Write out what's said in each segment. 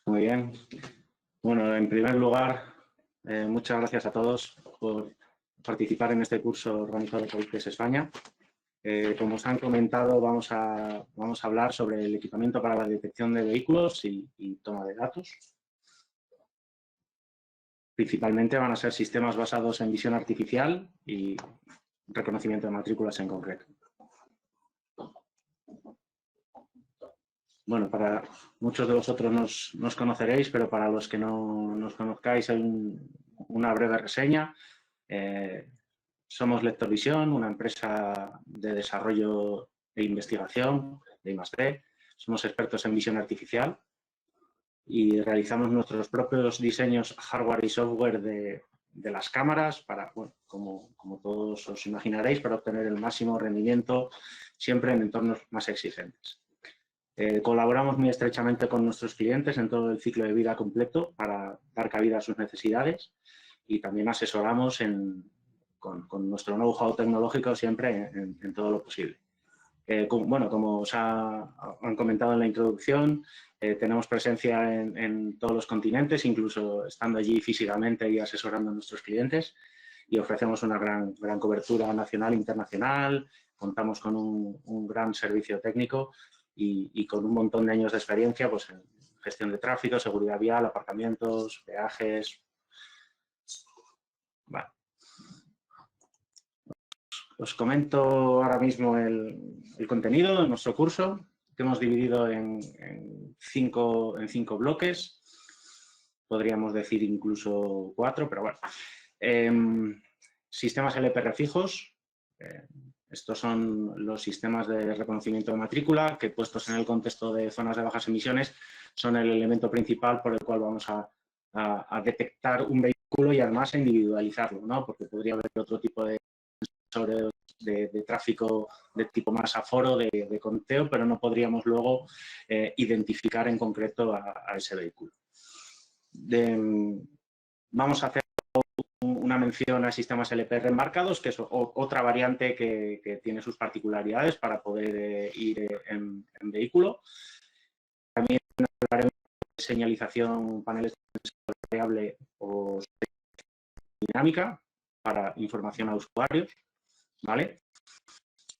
Muy bien. Bueno, en primer lugar, muchas gracias a todos por participar en este curso organizado por ICES España. Como os han comentado, vamos a hablar sobre el equipamiento para la detección de vehículos y toma de datos. Principalmente van a ser sistemas basados en visión artificial y reconocimiento de matrículas en concreto. Bueno, para muchos de vosotros nos conoceréis, pero para los que no nos conozcáis hay una breve reseña. Somos LectorVision, una empresa de desarrollo e investigación de I+D. Somos expertos en visión artificial y realizamos nuestros propios diseños hardware y software de las cámaras para, bueno, como todos os imaginaréis, para obtener el máximo rendimiento siempre en entornos más exigentes. Colaboramos muy estrechamente con nuestros clientes en todo el ciclo de vida completo para dar cabida a sus necesidades y también asesoramos con nuestro know-how tecnológico siempre en todo lo posible. Bueno, como os han comentado en la introducción, tenemos presencia en todos los continentes, incluso estando allí físicamente y asesorando a nuestros clientes, y ofrecemos una gran cobertura nacional e internacional. Contamos con un gran servicio técnico y con un montón de años de experiencia pues, en gestión de tráfico, seguridad vial, aparcamientos, peajes. Vale. Os comento ahora mismo el contenido de nuestro curso, que hemos dividido en cinco bloques. Podríamos decir incluso 4, pero bueno. Sistemas LPR fijos. Estos son los sistemas de reconocimiento de matrícula que, puestos en el contexto de zonas de bajas emisiones, son el elemento principal por el cual vamos a detectar un vehículo y además a individualizarlo, ¿no? Porque podría haber otro tipo de sensores de tráfico de tipo más aforo, de conteo, pero no podríamos luego identificar en concreto a ese vehículo. Vamos a hacer una mención a sistemas LPR embarcados, que es otra variante que tiene sus particularidades para poder ir en vehículo. También hablaremos de señalización, paneles de variable o dinámica para información a usuarios, ¿vale?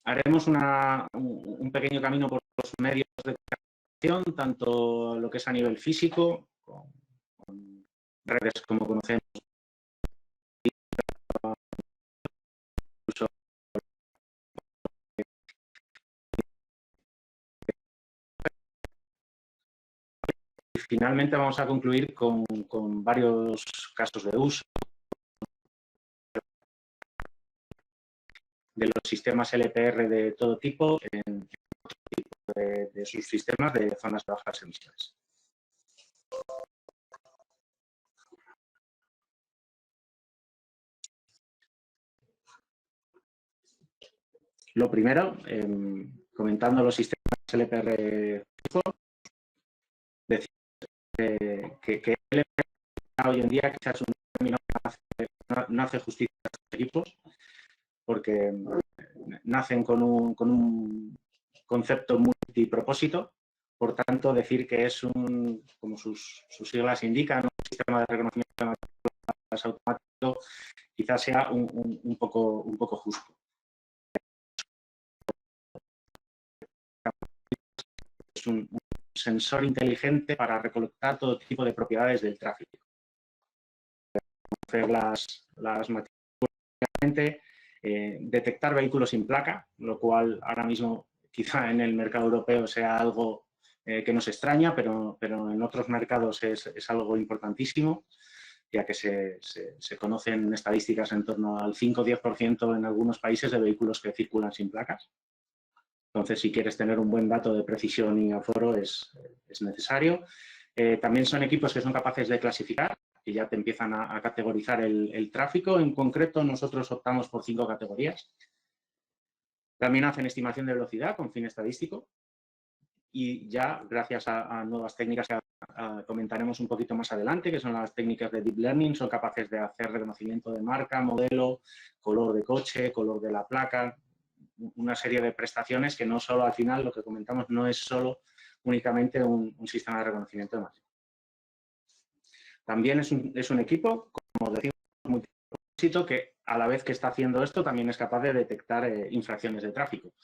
Haremos un pequeño camino por los medios de comunicación, tanto lo que es a nivel físico, con redes como conocemos, y finalmente vamos a concluir con varios casos de uso de los sistemas LPR de todo tipo en otro tipo de subsistemas de zonas de bajas emisiones. Lo primero, comentando los sistemas LPR fijos, decir que LPR hoy en día quizás es un término que no hace justicia a estos equipos, porque nacen con un concepto multipropósito. Por tanto, decir que es como sus siglas indican, un sistema de reconocimiento de matrículas automático, quizás sea un poco justo. Es un sensor inteligente para recolectar todo tipo de propiedades del tráfico. Hacer las matrículas, detectar vehículos sin placa, lo cual ahora mismo quizá en el mercado europeo sea algo que nos extraña, pero en otros mercados es algo importantísimo, ya que se conocen estadísticas en torno al 5 o 10% en algunos países de vehículos que circulan sin placas. Entonces, si quieres tener un buen dato de precisión y aforo, es necesario. También son equipos que son capaces de clasificar, que ya te empiezan a categorizar el tráfico. En concreto, nosotros optamos por 5 categorías. También hacen estimación de velocidad con fin estadístico. Y ya, gracias a nuevas técnicas que comentaremos un poquito más adelante, que son las técnicas de Deep Learning, son capaces de hacer reconocimiento de marca, modelo, color de coche, color de la placa, una serie de prestaciones que no solo al final, lo que comentamos, no es solo únicamente un sistema de reconocimiento de matrícula. También es un equipo, como decimos, multipropósito, que a la vez que está haciendo esto también es capaz de detectar infracciones de tráfico,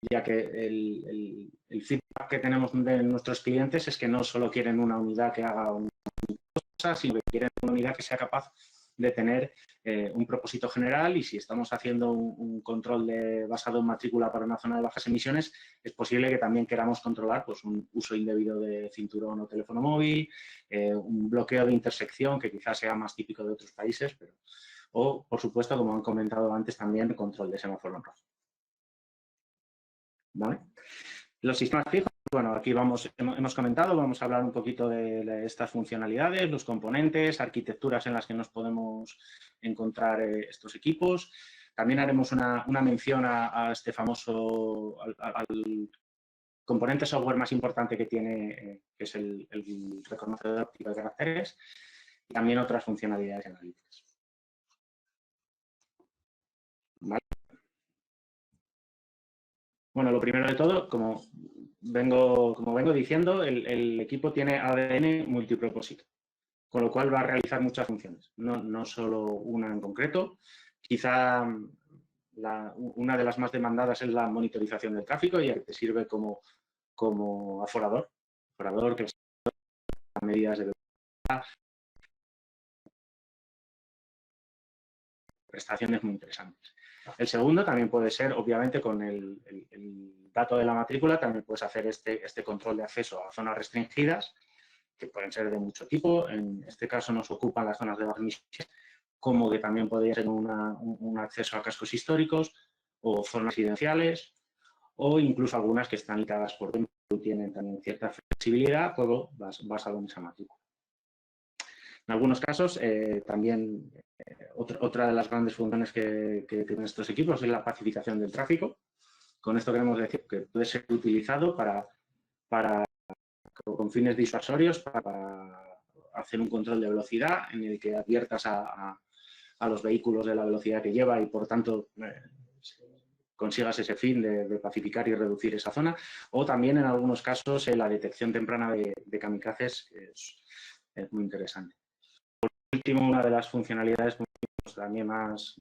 ya que el feedback que tenemos de nuestros clientes es que no solo quieren una unidad que haga una cosa, sino que quieren una unidad que sea capaz de tener un propósito general, y si estamos haciendo un control basado en matrícula para una zona de bajas emisiones, es posible que también queramos controlar pues, un uso indebido de cinturón o teléfono móvil, un bloqueo de intersección, que quizás sea más típico de otros países, o, por supuesto, como han comentado antes, también el control de semáforo en rojo. ¿Vale? Los sistemas fijos, bueno, aquí hemos comentado, vamos a hablar un poquito de estas funcionalidades, los componentes, arquitecturas en las que nos podemos encontrar estos equipos. También haremos una mención a este famoso, al componente software más importante que tiene, que es el reconocedor óptico de caracteres, y también otras funcionalidades analíticas. ¿Vale? Bueno, lo primero de todo, como vengo diciendo, el equipo tiene ADN multipropósito, con lo cual va a realizar muchas funciones, no solo una en concreto. Quizá una de las más demandadas es la monitorización del tráfico, y que sirve como aforador que las medidas de velocidad, prestaciones muy interesantes. El segundo también puede ser, obviamente, con el dato de la matrícula, también puedes hacer este control de acceso a zonas restringidas, que pueden ser de mucho tipo. En este caso nos ocupan las zonas de bajas emisiones, como que también podría ser un acceso a cascos históricos o zonas residenciales, o incluso algunas que están limitadas por tiempo y tienen también cierta flexibilidad, todo basado en esa matrícula. En algunos casos, también otra de las grandes funciones que tienen estos equipos es la pacificación del tráfico. Con esto queremos decir que puede ser utilizado con fines disuasorios, para hacer un control de velocidad en el que adviertas a los vehículos de la velocidad que lleva y, por tanto, consigas ese fin de pacificar y reducir esa zona. O también, en algunos casos, la detección temprana de kamikazes, que es muy interesante. Por último, una de las funcionalidades también más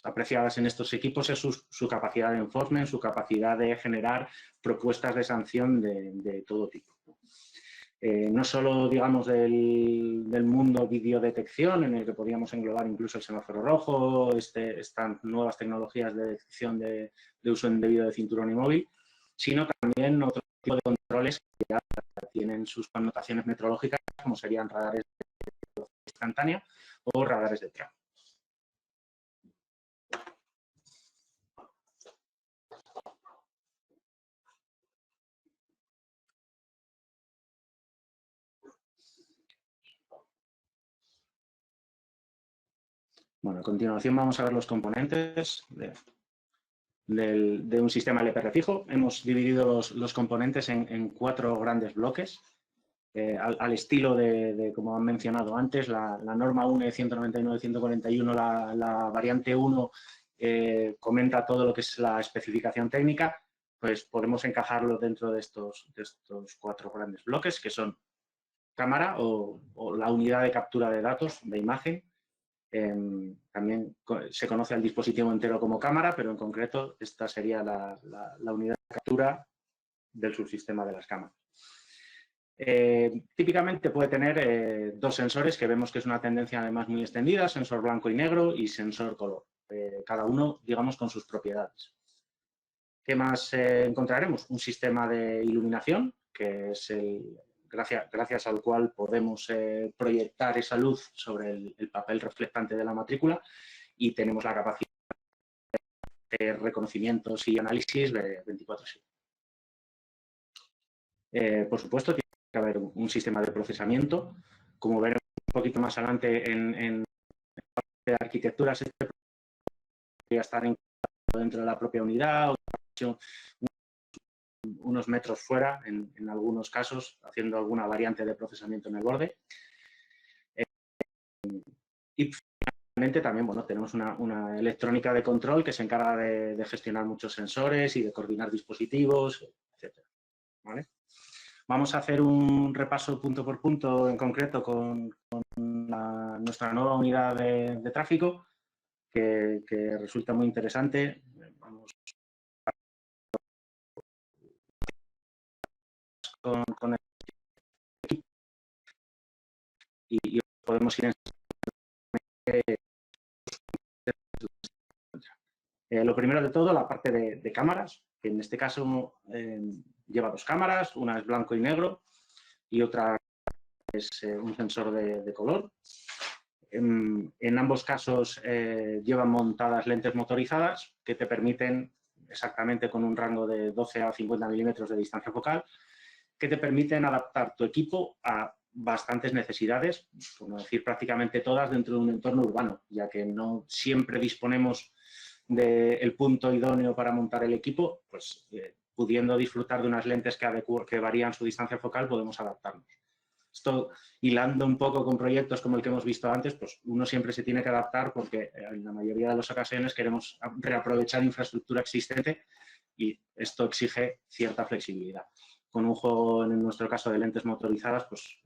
apreciadas en estos equipos es su capacidad de enforcement, su capacidad de generar propuestas de sanción de todo tipo. No solo, digamos, del mundo videodetección, en el que podríamos englobar incluso el semáforo rojo, estas nuevas tecnologías de detección de uso indebido de cinturón y móvil, sino también otro tipo de controles que ya tienen sus connotaciones metrológicas, como serían radares de velocidad instantánea o radares de tráfico. Bueno, a continuación vamos a ver los componentes de un sistema LPR fijo. Hemos dividido los componentes en 4 grandes bloques, al estilo como han mencionado antes, la norma UNE 199-141, la variante 1, comenta todo lo que es la especificación técnica. Pues podemos encajarlo dentro de estos 4 grandes bloques, que son cámara o la unidad de captura de datos, de imagen. También se conoce al dispositivo entero como cámara, pero en concreto esta sería la unidad de captura del subsistema de las cámaras. Típicamente puede tener 2 sensores, que vemos que es una tendencia además muy extendida: sensor blanco y negro y sensor color, cada uno, digamos, con sus propiedades. ¿Qué más encontraremos? Un sistema de iluminación, que es gracias al cual podemos proyectar esa luz sobre el papel reflectante de la matrícula, y tenemos la capacidad de reconocimientos y análisis de 24/7. Por supuesto, tiene que haber un sistema de procesamiento. Como veremos un poquito más adelante en de arquitecturas, este podría estar dentro de la propia unidad, o unos metros fuera, en algunos casos, haciendo alguna variante de procesamiento en el borde. Y también, bueno, tenemos una electrónica de control que se encarga de gestionar muchos sensores y de coordinar dispositivos, etc. ¿Vale? Vamos a hacer un repaso punto por punto en concreto con nuestra nueva unidad de tráfico, que resulta muy interesante. Vamos con el equipo y podemos ir lo primero de todo, la parte de cámaras, que en este caso lleva dos cámaras, una es blanco y negro y otra es un sensor de color. En ambos casos llevan montadas lentes motorizadas que te permiten, exactamente con un rango de 12 a 50 milímetros de distancia focal, que te permiten adaptar tu equipo a bastantes necesidades, por no decir prácticamente todas, dentro de un entorno urbano, ya que no siempre disponemos del punto idóneo para montar el equipo, pues pudiendo disfrutar de unas lentes que varían su distancia focal, podemos adaptarnos. Esto, hilando un poco con proyectos como el que hemos visto antes, pues uno siempre se tiene que adaptar porque en la mayoría de las ocasiones queremos reaprovechar infraestructura existente y esto exige cierta flexibilidad. Con un juego, en nuestro caso, de lentes motorizadas, pues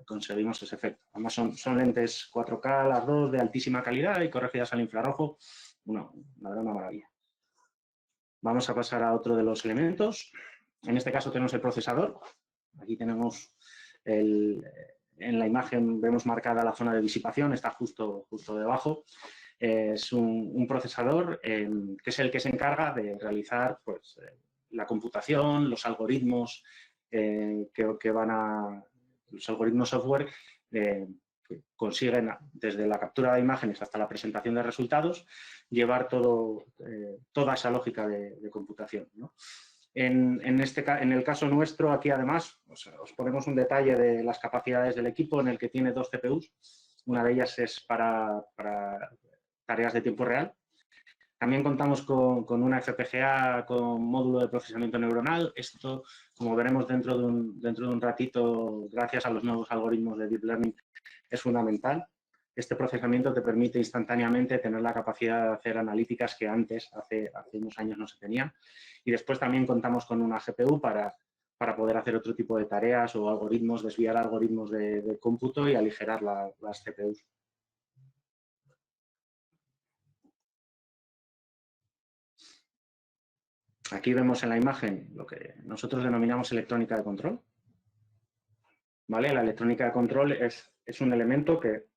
conseguimos ese efecto. Además, son lentes 4K, las dos, de altísima calidad y corregidas al infrarrojo. La verdad, una maravilla. Vamos a pasar a otro de los elementos. En este caso tenemos el procesador. Aquí tenemos en la imagen vemos marcada la zona de disipación, está justo debajo. Es un procesador que es el que se encarga de realizar pues, la computación, los algoritmos que van a... los algoritmos software que consiguen, desde la captura de imágenes hasta la presentación de resultados, llevar toda esa lógica de computación, ¿no? En el caso nuestro, aquí además, os ponemos un detalle de las capacidades del equipo, en el que tiene dos CPUs. Una de ellas es para tareas de tiempo real. También contamos con una FPGA con módulo de procesamiento neuronal. Esto, como veremos dentro de un ratito, gracias a los nuevos algoritmos de Deep Learning, es fundamental. Este procesamiento te permite instantáneamente tener la capacidad de hacer analíticas que antes, hace unos años, no se tenían. Y después también contamos con una GPU para poder hacer otro tipo de tareas o algoritmos, desviar algoritmos de cómputo y aligerar las CPUs. Aquí vemos en la imagen lo que nosotros denominamos electrónica de control. ¿Vale? La electrónica de control es un elemento que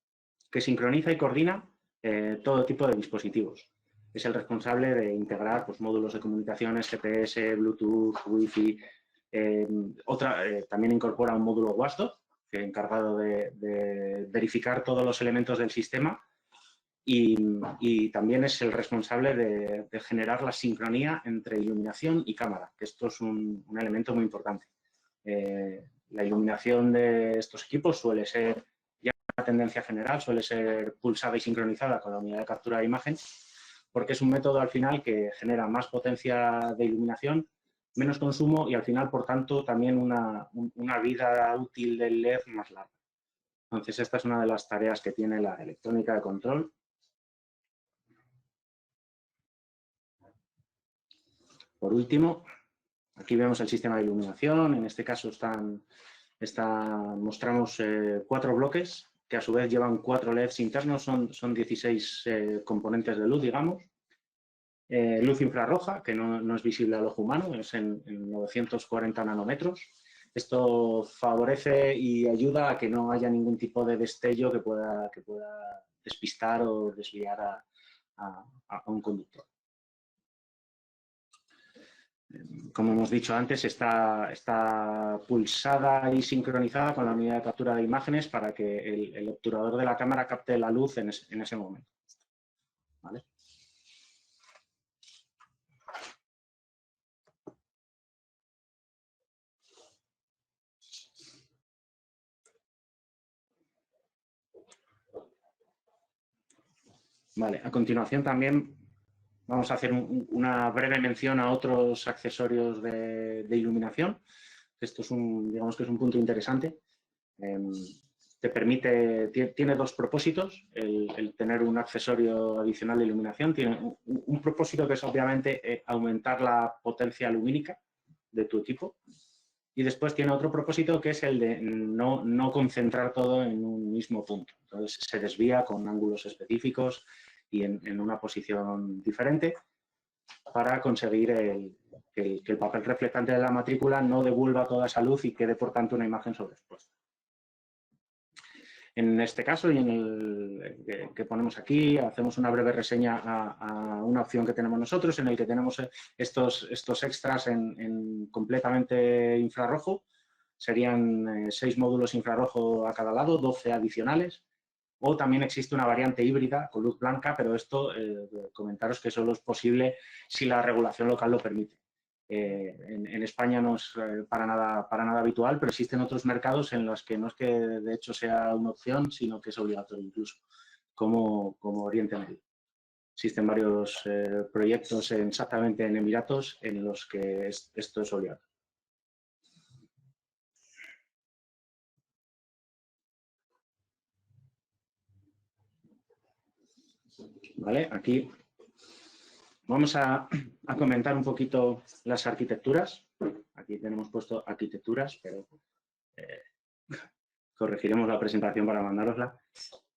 sincroniza y coordina todo tipo de dispositivos. Es el responsable de integrar pues, módulos de comunicaciones, GPS, Bluetooth, Wi-Fi. También incorpora un módulo Watchdog, que es encargado de verificar todos los elementos del sistema. Y también es el responsable de generar la sincronía entre iluminación y cámara, que esto es un elemento muy importante. La iluminación de estos equipos suele ser, ya una tendencia general, suele ser pulsada y sincronizada con la unidad de captura de imagen, porque es un método al final que genera más potencia de iluminación, menos consumo y al final, por tanto, también una vida útil del LED más larga. Entonces, esta es una de las tareas que tiene la electrónica de control. Por último, aquí vemos el sistema de iluminación. En este caso mostramos 4 bloques que a su vez llevan 4 LEDs internos. Son 16 componentes de luz, digamos. Luz infrarroja, que no es visible al ojo humano, es en 940 nanómetros. Esto favorece y ayuda a que no haya ningún tipo de destello que pueda despistar o desviar a un conductor. Como hemos dicho antes, está pulsada y sincronizada con la unidad de captura de imágenes para que el obturador de la cámara capte la luz en ese momento. ¿Vale? Vale, a continuación también vamos a hacer una breve mención a otros accesorios de iluminación. Esto es digamos que es un punto interesante. tiene dos propósitos, el tener un accesorio adicional de iluminación. Tiene un propósito que es obviamente aumentar la potencia lumínica de tu equipo. Y después tiene otro propósito que es el de no concentrar todo en un mismo punto. Entonces se desvía con ángulos específicos y en una posición diferente para conseguir que el papel reflectante de la matrícula no devuelva toda esa luz y quede, por tanto, una imagen sobreexpuesta. En este caso y en el que ponemos aquí, hacemos una breve reseña a una opción que tenemos nosotros, en el que tenemos estos extras en completamente infrarrojo. Serían 6 módulos infrarrojo a cada lado, 12 adicionales. O también existe una variante híbrida con luz blanca, pero esto, comentaros que solo es posible si la regulación local lo permite. En España no es para nada habitual, pero existen otros mercados en los que no es que de hecho sea una opción, sino que es obligatorio incluso, como Oriente Medio. Existen varios proyectos exactamente en Emiratos en los que esto es obligatorio. ¿Vale? Aquí vamos a comentar un poquito las arquitecturas. Aquí tenemos puesto arquitecturas, pero corregiremos la presentación para mandárosla.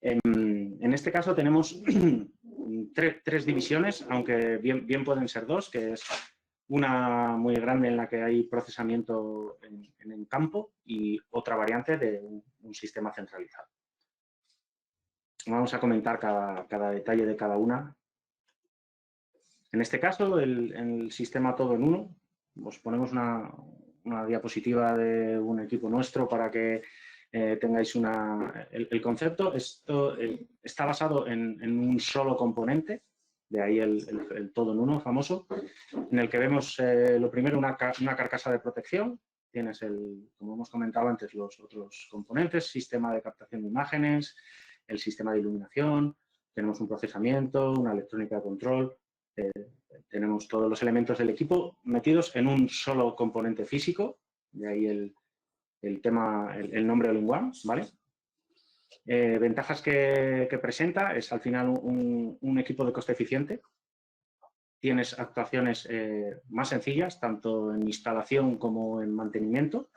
En este caso tenemos tres divisiones, aunque bien pueden ser dos, que es una muy grande en la que hay procesamiento en campo y otra variante de un sistema centralizado. Vamos a comentar cada detalle de cada una. En este caso, el sistema todo en uno. Os ponemos una diapositiva de un equipo nuestro para que tengáis el concepto. Esto está basado en un solo componente, de ahí el todo en uno famoso, en el que vemos lo primero una carcasa de protección. Tienes, como hemos comentado antes, los otros componentes, sistema de captación de imágenes, el sistema de iluminación, tenemos un procesamiento, una electrónica de control. Tenemos todos los elementos del equipo metidos en un solo componente físico, de ahí el nombre all-in-one, ¿vale? Ventajas que presenta es al final un equipo de coste eficiente. Tienes actuaciones más sencillas, tanto en instalación como en mantenimiento.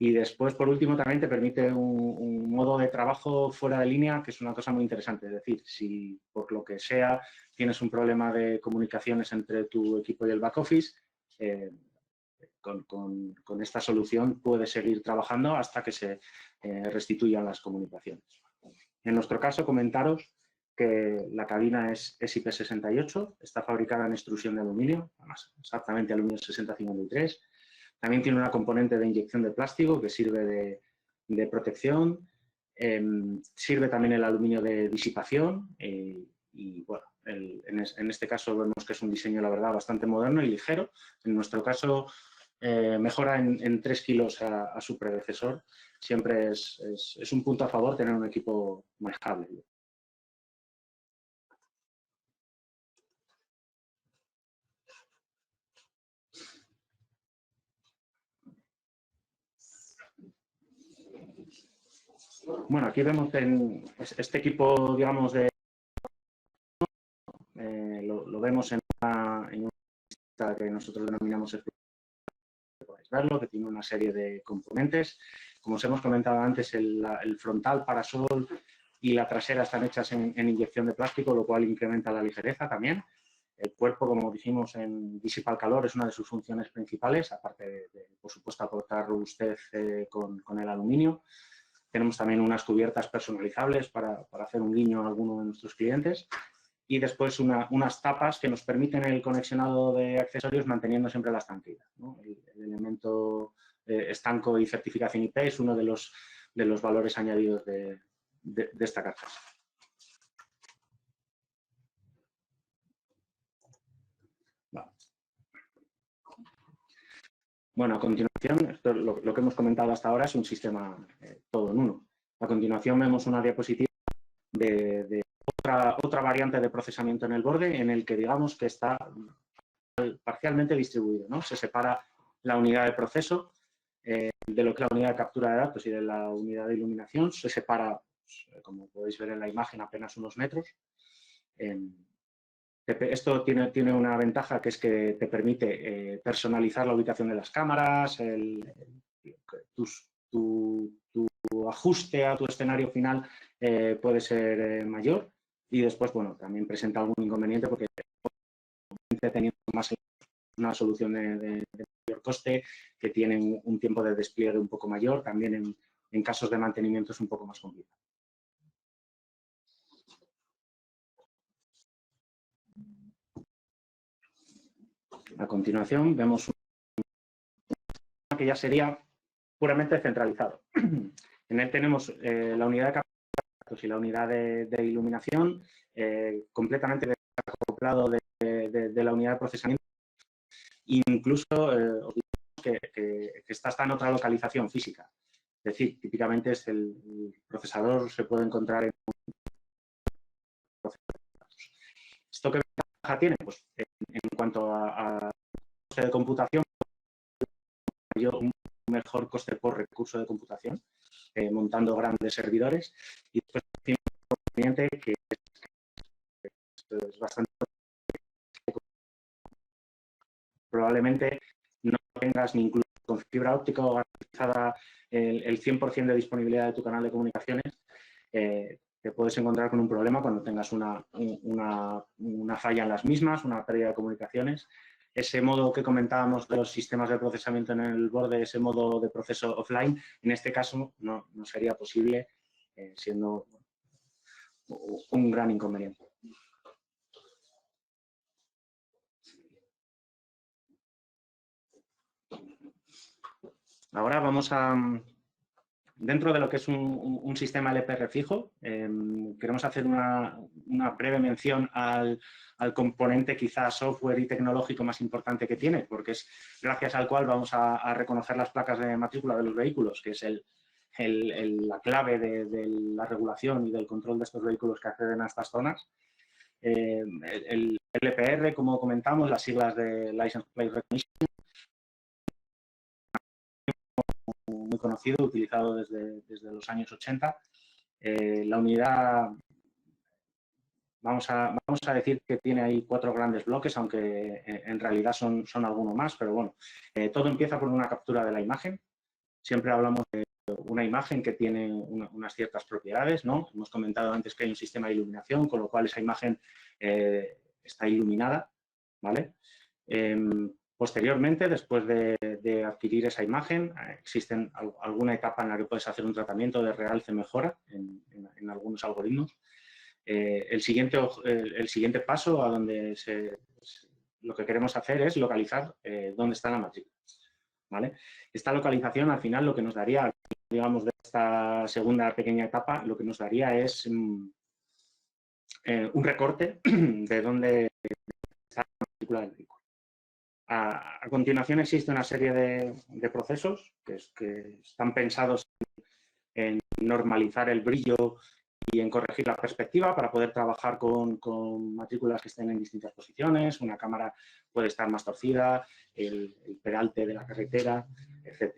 Y después, por último, también te permite un modo de trabajo fuera de línea, que es una cosa muy interesante. Es decir, si por lo que sea tienes un problema de comunicaciones entre tu equipo y el back office, con esta solución puedes seguir trabajando hasta que se restituyan las comunicaciones. En nuestro caso, comentaros que la cabina es IP68, está fabricada en extrusión de aluminio, además exactamente aluminio 6053. También tiene una componente de inyección de plástico que sirve de protección. Sirve también el aluminio de disipación y bueno, en este caso vemos que es un diseño, la verdad, bastante moderno y ligero. En nuestro caso, mejora en 3 kilos a su predecesor. Siempre es un punto a favor tener un equipo manejable. Bueno, aquí vemos este equipo, digamos, lo vemos en una lista que nosotros denominamos podéis verlo, que tiene una serie de componentes. Como os hemos comentado antes, el frontal, parasol y la trasera están hechas en inyección de plástico, lo cual incrementa la ligereza también. El cuerpo, como dijimos, disipa el calor, es una de sus funciones principales, aparte de por supuesto, aportar robustez con el aluminio. Tenemos también unas cubiertas personalizables para hacer un guiño a alguno de nuestros clientes. Y después unas tapas que nos permiten el conexionado de accesorios manteniendo siempre la estancilidad, ¿no? El elemento estanco y certificación IP es uno de los valores añadidos de esta carcasa. Vale. Bueno, a continuación, esto, lo que hemos comentado hasta ahora es un sistema todo en uno. A continuación vemos una diapositiva de otra variante de procesamiento en el borde en el que digamos que está parcialmente distribuido, ¿no? Se separa la unidad de proceso de lo que es la unidad de captura de datos y de la unidad de iluminación. Se separa, pues, como podéis ver en la imagen, apenas unos metros. Esto tiene una ventaja, que es que te permite personalizar la ubicación de las cámaras, tu ajuste a tu escenario final puede ser mayor, y después, bueno, también presenta algún inconveniente porque teniendo más una solución de mayor coste, que tiene un tiempo de despliegue un poco mayor, también en casos de mantenimiento es un poco más complicado. A continuación vemos una que ya sería puramente centralizado. En él tenemos la unidad de captura de datos y la unidad de iluminación completamente desacoplado de la unidad de procesamiento. Incluso os digo que esta está en otra localización física. Es decir, típicamente el procesador se puede encontrar en un procesador de datos. ¿Esto qué ventaja tiene? Pues en cuanto a coste de computación, un mejor coste por recurso de computación, montando grandes servidores, y después tiene un inconveniente que es bastante... Probablemente no tengas ni incluso con fibra óptica o garantizada el 100% de disponibilidad de tu canal de comunicaciones, te puedes encontrar con un problema cuando tengas una falla en las mismas, una pérdida de comunicaciones. Ese modo que comentábamos de los sistemas de procesamiento en el borde, ese modo de proceso offline, en este caso no sería posible, siendo un gran inconveniente. Ahora vamos a... Dentro de lo que es un sistema LPR fijo, queremos hacer una breve mención al componente quizá software y tecnológico más importante que tiene, porque es gracias al cual vamos a reconocer las placas de matrícula de los vehículos, que es la clave de la regulación y del control de estos vehículos que acceden a estas zonas. El LPR, como comentamos, las siglas de License Plate Recognition, muy conocido, utilizado desde los años 80. La unidad, vamos a decir que tiene ahí 4 grandes bloques, aunque en realidad son alguno más, pero bueno, todo empieza por una captura de la imagen. Siempre hablamos de una imagen que tiene unas ciertas propiedades, ¿no? Hemos comentado antes que hay un sistema de iluminación, con lo cual esa imagen está iluminada, ¿vale? Posteriormente, después de adquirir esa imagen, existen alguna etapa en la que puedes hacer un tratamiento de realce mejora en algunos algoritmos. El siguiente paso a donde lo que queremos hacer es localizar dónde está la matrícula, ¿vale? Esta localización, al final, lo que nos daría, digamos, de esta segunda pequeña etapa, lo que nos daría es un recorte de dónde está la matrícula del vehículo. A continuación existe una serie de procesos que están pensados en normalizar el brillo y en corregir la perspectiva para poder trabajar con matrículas que estén en distintas posiciones. Una cámara puede estar más torcida, el peralte de la carretera, etc.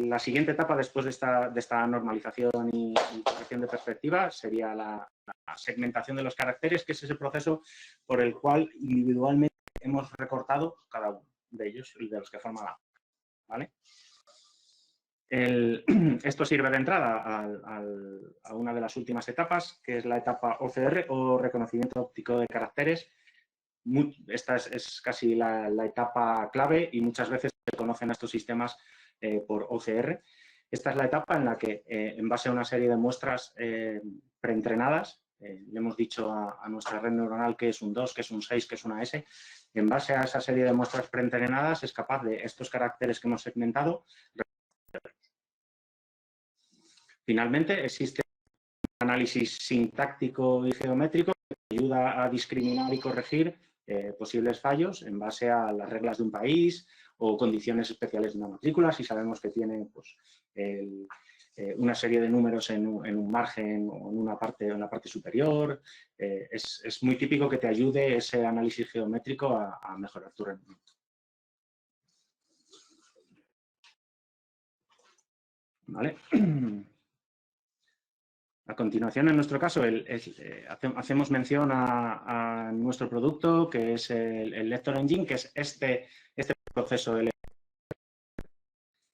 La siguiente etapa después de esta normalización y corrección de perspectiva sería la segmentación de los caracteres, que es ese proceso por el cual individualmente hemos recortado cada uno de ellos, de los que forman la, ¿vale? Esto sirve de entrada a una de las últimas etapas, que es la etapa OCR, o reconocimiento óptico de caracteres. Esta es casi la etapa clave y muchas veces se conocen a estos sistemas por OCR. Esta es la etapa en la que, en base a una serie de muestras preentrenadas, le hemos dicho a nuestra red neuronal que es un 2, que es un 6, que es una S. En base a esa serie de muestras preentrenadas es capaz de estos caracteres que hemos segmentado. Finalmente, existe un análisis sintáctico y geométrico que ayuda a discriminar y corregir posibles fallos en base a las reglas de un país o condiciones especiales de una matrícula. Si sabemos que tiene pues, una serie de números en un margen o en la parte superior. Es muy típico que te ayude ese análisis geométrico a mejorar tu rendimiento. ¿Vale? A continuación, en nuestro caso, hacemos mención a nuestro producto, que es el Lector Engine, que es este proceso de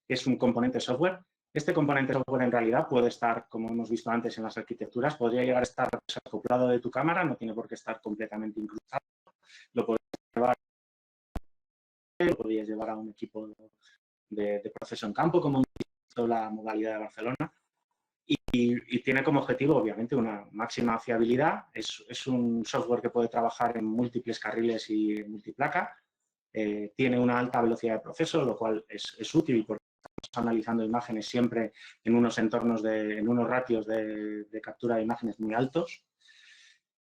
que es un componente software. Este componente software en realidad puede estar, como hemos visto antes en las arquitecturas, podría llegar a estar desacoplado de tu cámara, no tiene por qué estar completamente incrustado. Lo podrías llevar a un equipo de proceso en campo, como hemos visto la modalidad de Barcelona. Y tiene como objetivo, obviamente, una máxima fiabilidad. Es un software que puede trabajar en múltiples carriles y multiplaca. Tiene una alta velocidad de proceso, lo cual es útil porque estamos analizando imágenes siempre en unos entornos, en unos ratios de captura de imágenes muy altos.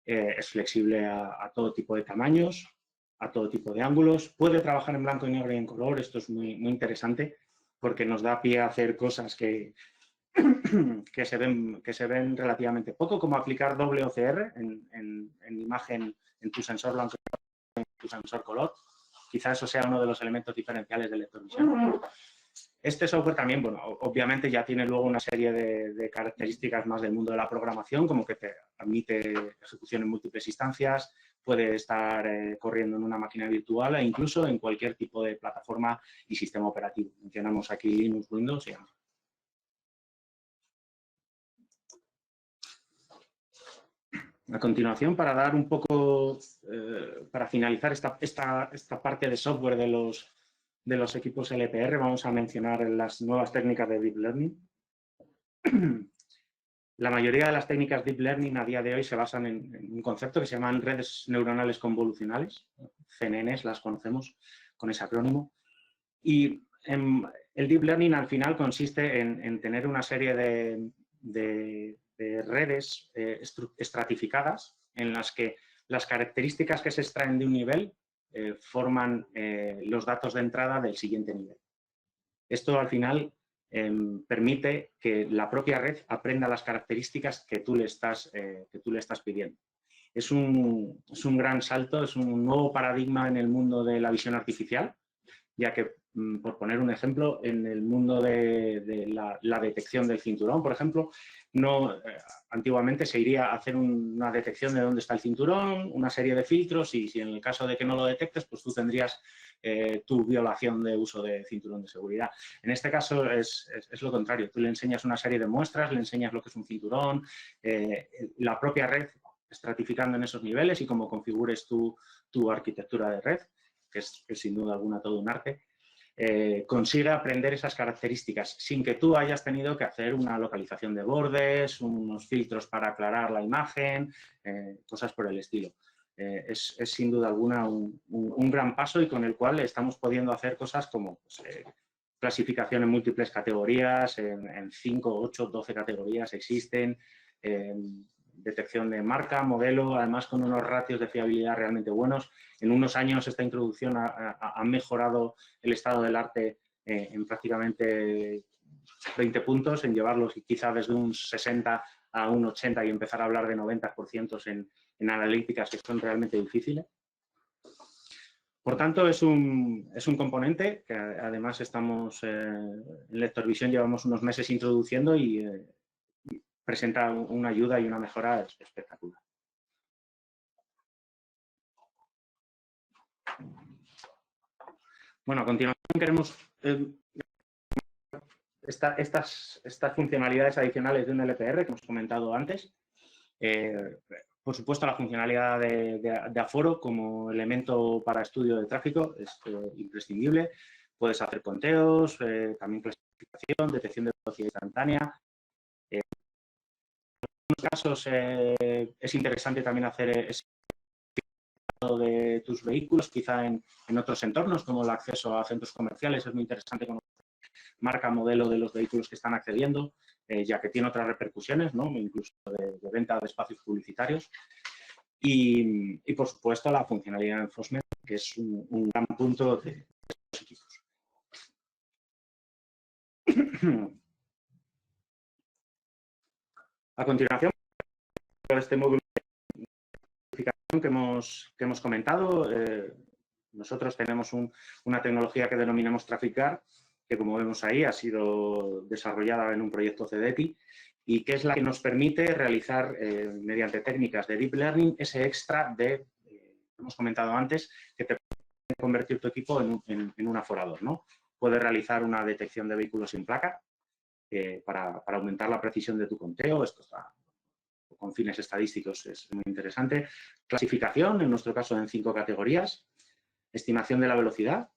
Es flexible a todo tipo de tamaños, a todo tipo de ángulos. Puede trabajar en blanco y negro y en color. Esto es muy interesante porque nos da pie a hacer cosas que se ven relativamente poco, como aplicar doble OCR en imagen en tu sensor blanco y en tu sensor color. Quizá eso sea uno de los elementos diferenciales del lector visión. Este software también, bueno, obviamente ya tiene luego una serie de características más del mundo de la programación, como que te admite ejecución en múltiples instancias, puede estar corriendo en una máquina virtual e incluso en cualquier tipo de plataforma y sistema operativo. Mencionamos aquí Linux, Windows y Android. A continuación, para dar un poco, para finalizar esta parte de software de los equipos LPR, vamos a mencionar las nuevas técnicas de Deep Learning. La mayoría de las técnicas Deep Learning a día de hoy se basan en un concepto que se llaman redes neuronales convolucionales, CNNs las conocemos con ese acrónimo, y el Deep Learning al final consiste en tener una serie de redes estratificadas en las que las características que se extraen de un nivel forman los datos de entrada del siguiente nivel. Esto al final permite que la propia red aprenda las características que tú le estás pidiendo. Es un gran salto, es un nuevo paradigma en el mundo de la visión artificial, ya que, por poner un ejemplo, en el mundo de la detección del cinturón, por ejemplo, antiguamente se iría a hacer una detección de dónde está el cinturón, una serie de filtros, y si en el caso de que no lo detectes, pues tú tendrías tu violación de uso de cinturón de seguridad. En este caso es lo contrario, tú le enseñas una serie de muestras, le enseñas lo que es un cinturón, la propia red estratificando en esos niveles y cómo configures tu arquitectura de red, que es sin duda alguna todo un arte, consigue aprender esas características sin que tú hayas tenido que hacer una localización de bordes, unos filtros para aclarar la imagen, cosas por el estilo. Es sin duda alguna un gran paso y con el cual estamos pudiendo hacer cosas como pues, clasificación en múltiples categorías, en 5, 8, 12 categorías existen, detección de marca, modelo, además con unos ratios de fiabilidad realmente buenos. En unos años esta introducción ha mejorado el estado del arte en prácticamente 20 puntos, en llevarlos quizá desde un 60 a un 80 y empezar a hablar de 90% en analíticas que son realmente difíciles. Por tanto, es un componente que además estamos en Lector Visión, llevamos unos meses introduciendo y presenta una ayuda y una mejora espectacular. Bueno, a continuación queremos estas funcionalidades adicionales de un LPR que hemos comentado antes. Por supuesto, la funcionalidad de aforo como elemento para estudio de tráfico es imprescindible. Puedes hacer conteos, también clasificación, detección de velocidad instantánea. En algunos casos es interesante también hacer ese de tus vehículos, quizá en otros entornos, como el acceso a centros comerciales. Es muy interesante conocer marca, modelo de los vehículos que están accediendo, ya que tiene otras repercusiones, ¿no? Incluso de venta de espacios publicitarios. Y, por supuesto, la funcionalidad de enforcement, que es un gran punto de los equipos. A continuación, por este módulo de identificación que hemos comentado, nosotros tenemos una tecnología que denominamos TrafficGuard, que como vemos ahí ha sido desarrollada en un proyecto CDETI y que es la que nos permite realizar, mediante técnicas de Deep Learning, ese extra de, hemos comentado antes, que te puede convertir tu equipo en un aforador, ¿no? Puede realizar una detección de vehículos sin placa para aumentar la precisión de tu conteo. Esto está, con fines estadísticos es muy interesante. Clasificación, en nuestro caso en 5 categorías. Estimación de la velocidad.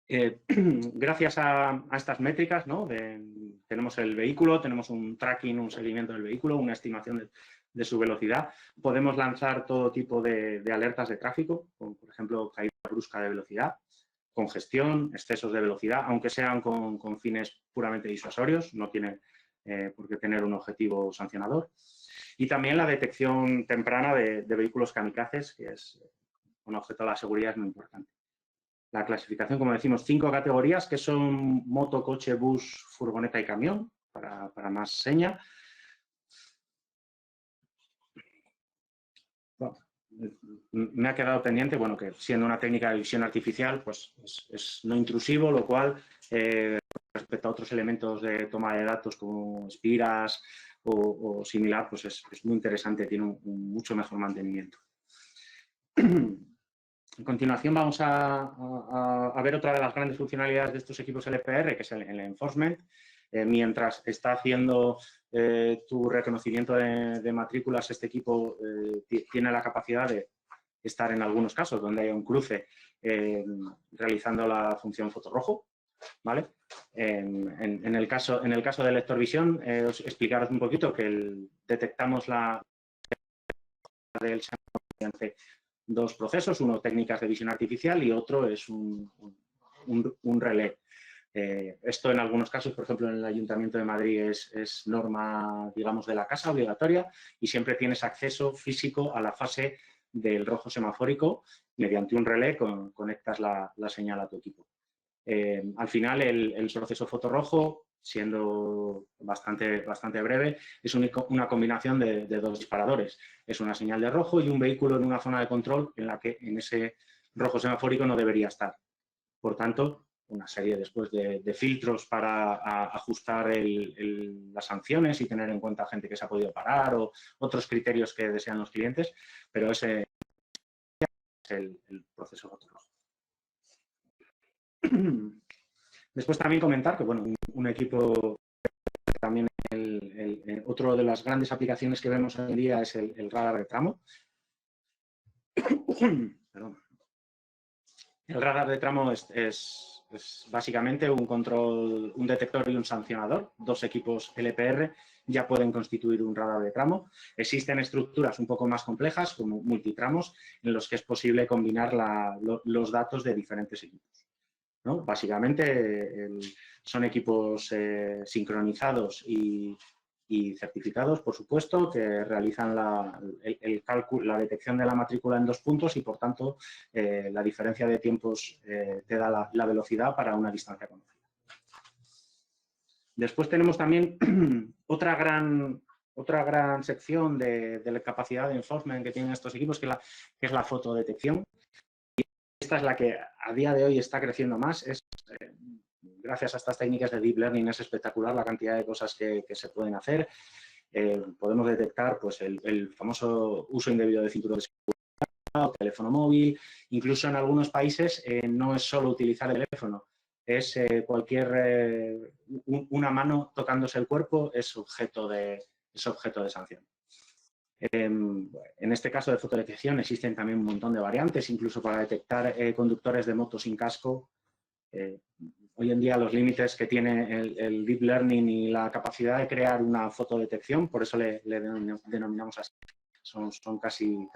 Gracias a estas métricas, ¿no? Tenemos el vehículo, tenemos un tracking, un seguimiento del vehículo, una estimación de su velocidad. Podemos lanzar todo tipo de alertas de tráfico, como por ejemplo caída brusca de velocidad, congestión, excesos de velocidad, aunque sean con fines puramente disuasorios, no tiene por qué tener un objetivo sancionador. Y también la detección temprana de vehículos kamikazes, que es un objeto de la seguridad es muy importante. La clasificación, como decimos, 5 categorías que son moto, coche, bus, furgoneta y camión, para más seña. Bueno, me ha quedado pendiente, bueno, que siendo una técnica de visión artificial, pues es no intrusivo, lo cual, respecto a otros elementos de toma de datos como espiras o similar, pues es muy interesante, tiene un mucho mejor mantenimiento. A continuación vamos a ver otra de las grandes funcionalidades de estos equipos LPR, que es el enforcement. Mientras está haciendo tu reconocimiento de matrículas, este equipo tiene la capacidad de estar en algunos casos donde haya un cruce realizando la función fotorrojo, ¿vale? En el caso del lector visión, os explicaros un poquito que detectamos la del mediante 2 procesos, uno técnicas de visión artificial y otro es un relé. Esto en algunos casos, por ejemplo, en el Ayuntamiento de Madrid es norma, digamos, de la casa obligatoria y siempre tienes acceso físico a la fase del rojo semafórico. Mediante un relé conectas la señal a tu equipo. Al final, el proceso fotorrojo, siendo bastante breve, es una combinación de 2 disparadores. Es una señal de rojo y un vehículo en una zona de control en la que en ese rojo semafórico no debería estar. Por tanto, una serie después de filtros para ajustar las sanciones y tener en cuenta gente que se ha podido parar o otros criterios que desean los clientes, pero ese es el proceso fotorrojo. Después también comentar que, bueno, un equipo también, otro de las grandes aplicaciones que vemos hoy en día es el radar de tramo. Perdón. El radar de tramo es básicamente un detector y un sancionador. 2 equipos LPR ya pueden constituir un radar de tramo. Existen estructuras un poco más complejas, como multitramos, en los que es posible combinar los datos de diferentes equipos, ¿no? Básicamente son equipos sincronizados y certificados, por supuesto, que realizan el cálculo, la detección de la matrícula en 2 puntos y, por tanto, la diferencia de tiempos te da la velocidad para una distancia conocida. Después tenemos también otra gran sección de la capacidad de enforcement que tienen estos equipos, que es la fotodetección. Esta es la que a día de hoy está creciendo más. Gracias a estas técnicas de Deep Learning es espectacular la cantidad de cosas que se pueden hacer. Podemos detectar, pues, el famoso uso indebido de cinturón de seguridad, teléfono móvil. Incluso en algunos países no es solo utilizar el teléfono, es una mano tocándose el cuerpo es objeto de sanción. En este caso de fotodetección existen también un montón de variantes, incluso para detectar conductores de motos sin casco. Hoy en día los límites que tiene el Deep Learning y la capacidad de crear una fotodetección, por eso le denominamos así, son casi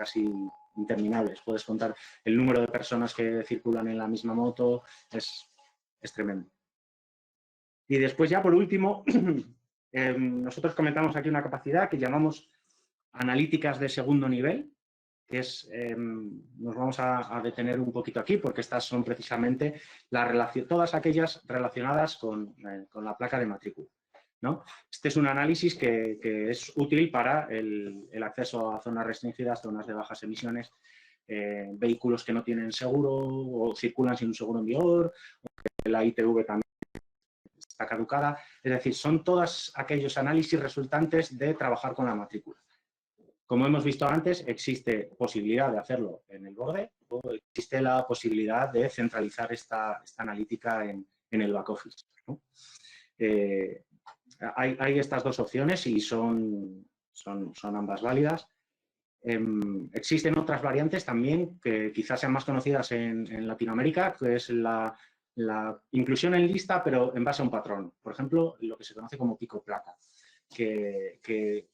interminables. Puedes contar el número de personas que circulan en la misma moto, es tremendo. Y después ya por último, nosotros comentamos aquí una capacidad que llamamos analíticas de segundo nivel, que es, nos vamos a detener un poquito aquí porque estas son precisamente todas aquellas relacionadas con la placa de matrícula. ¿no? Este es un análisis que es útil para el acceso a zonas restringidas, zonas de bajas emisiones, vehículos que no tienen seguro o circulan sin un seguro en vigor, la ITV también está caducada. Es decir, son todos aquellos análisis resultantes de trabajar con la matrícula. Como hemos visto antes, existe posibilidad de hacerlo en el borde o existe la posibilidad de centralizar esta analítica en el back office, ¿no? Hay estas dos opciones y son ambas válidas. Existen otras variantes también que quizás sean más conocidas en Latinoamérica, que es la inclusión en lista, pero en base a un patrón. Por ejemplo, lo que se conoce como pico placa, que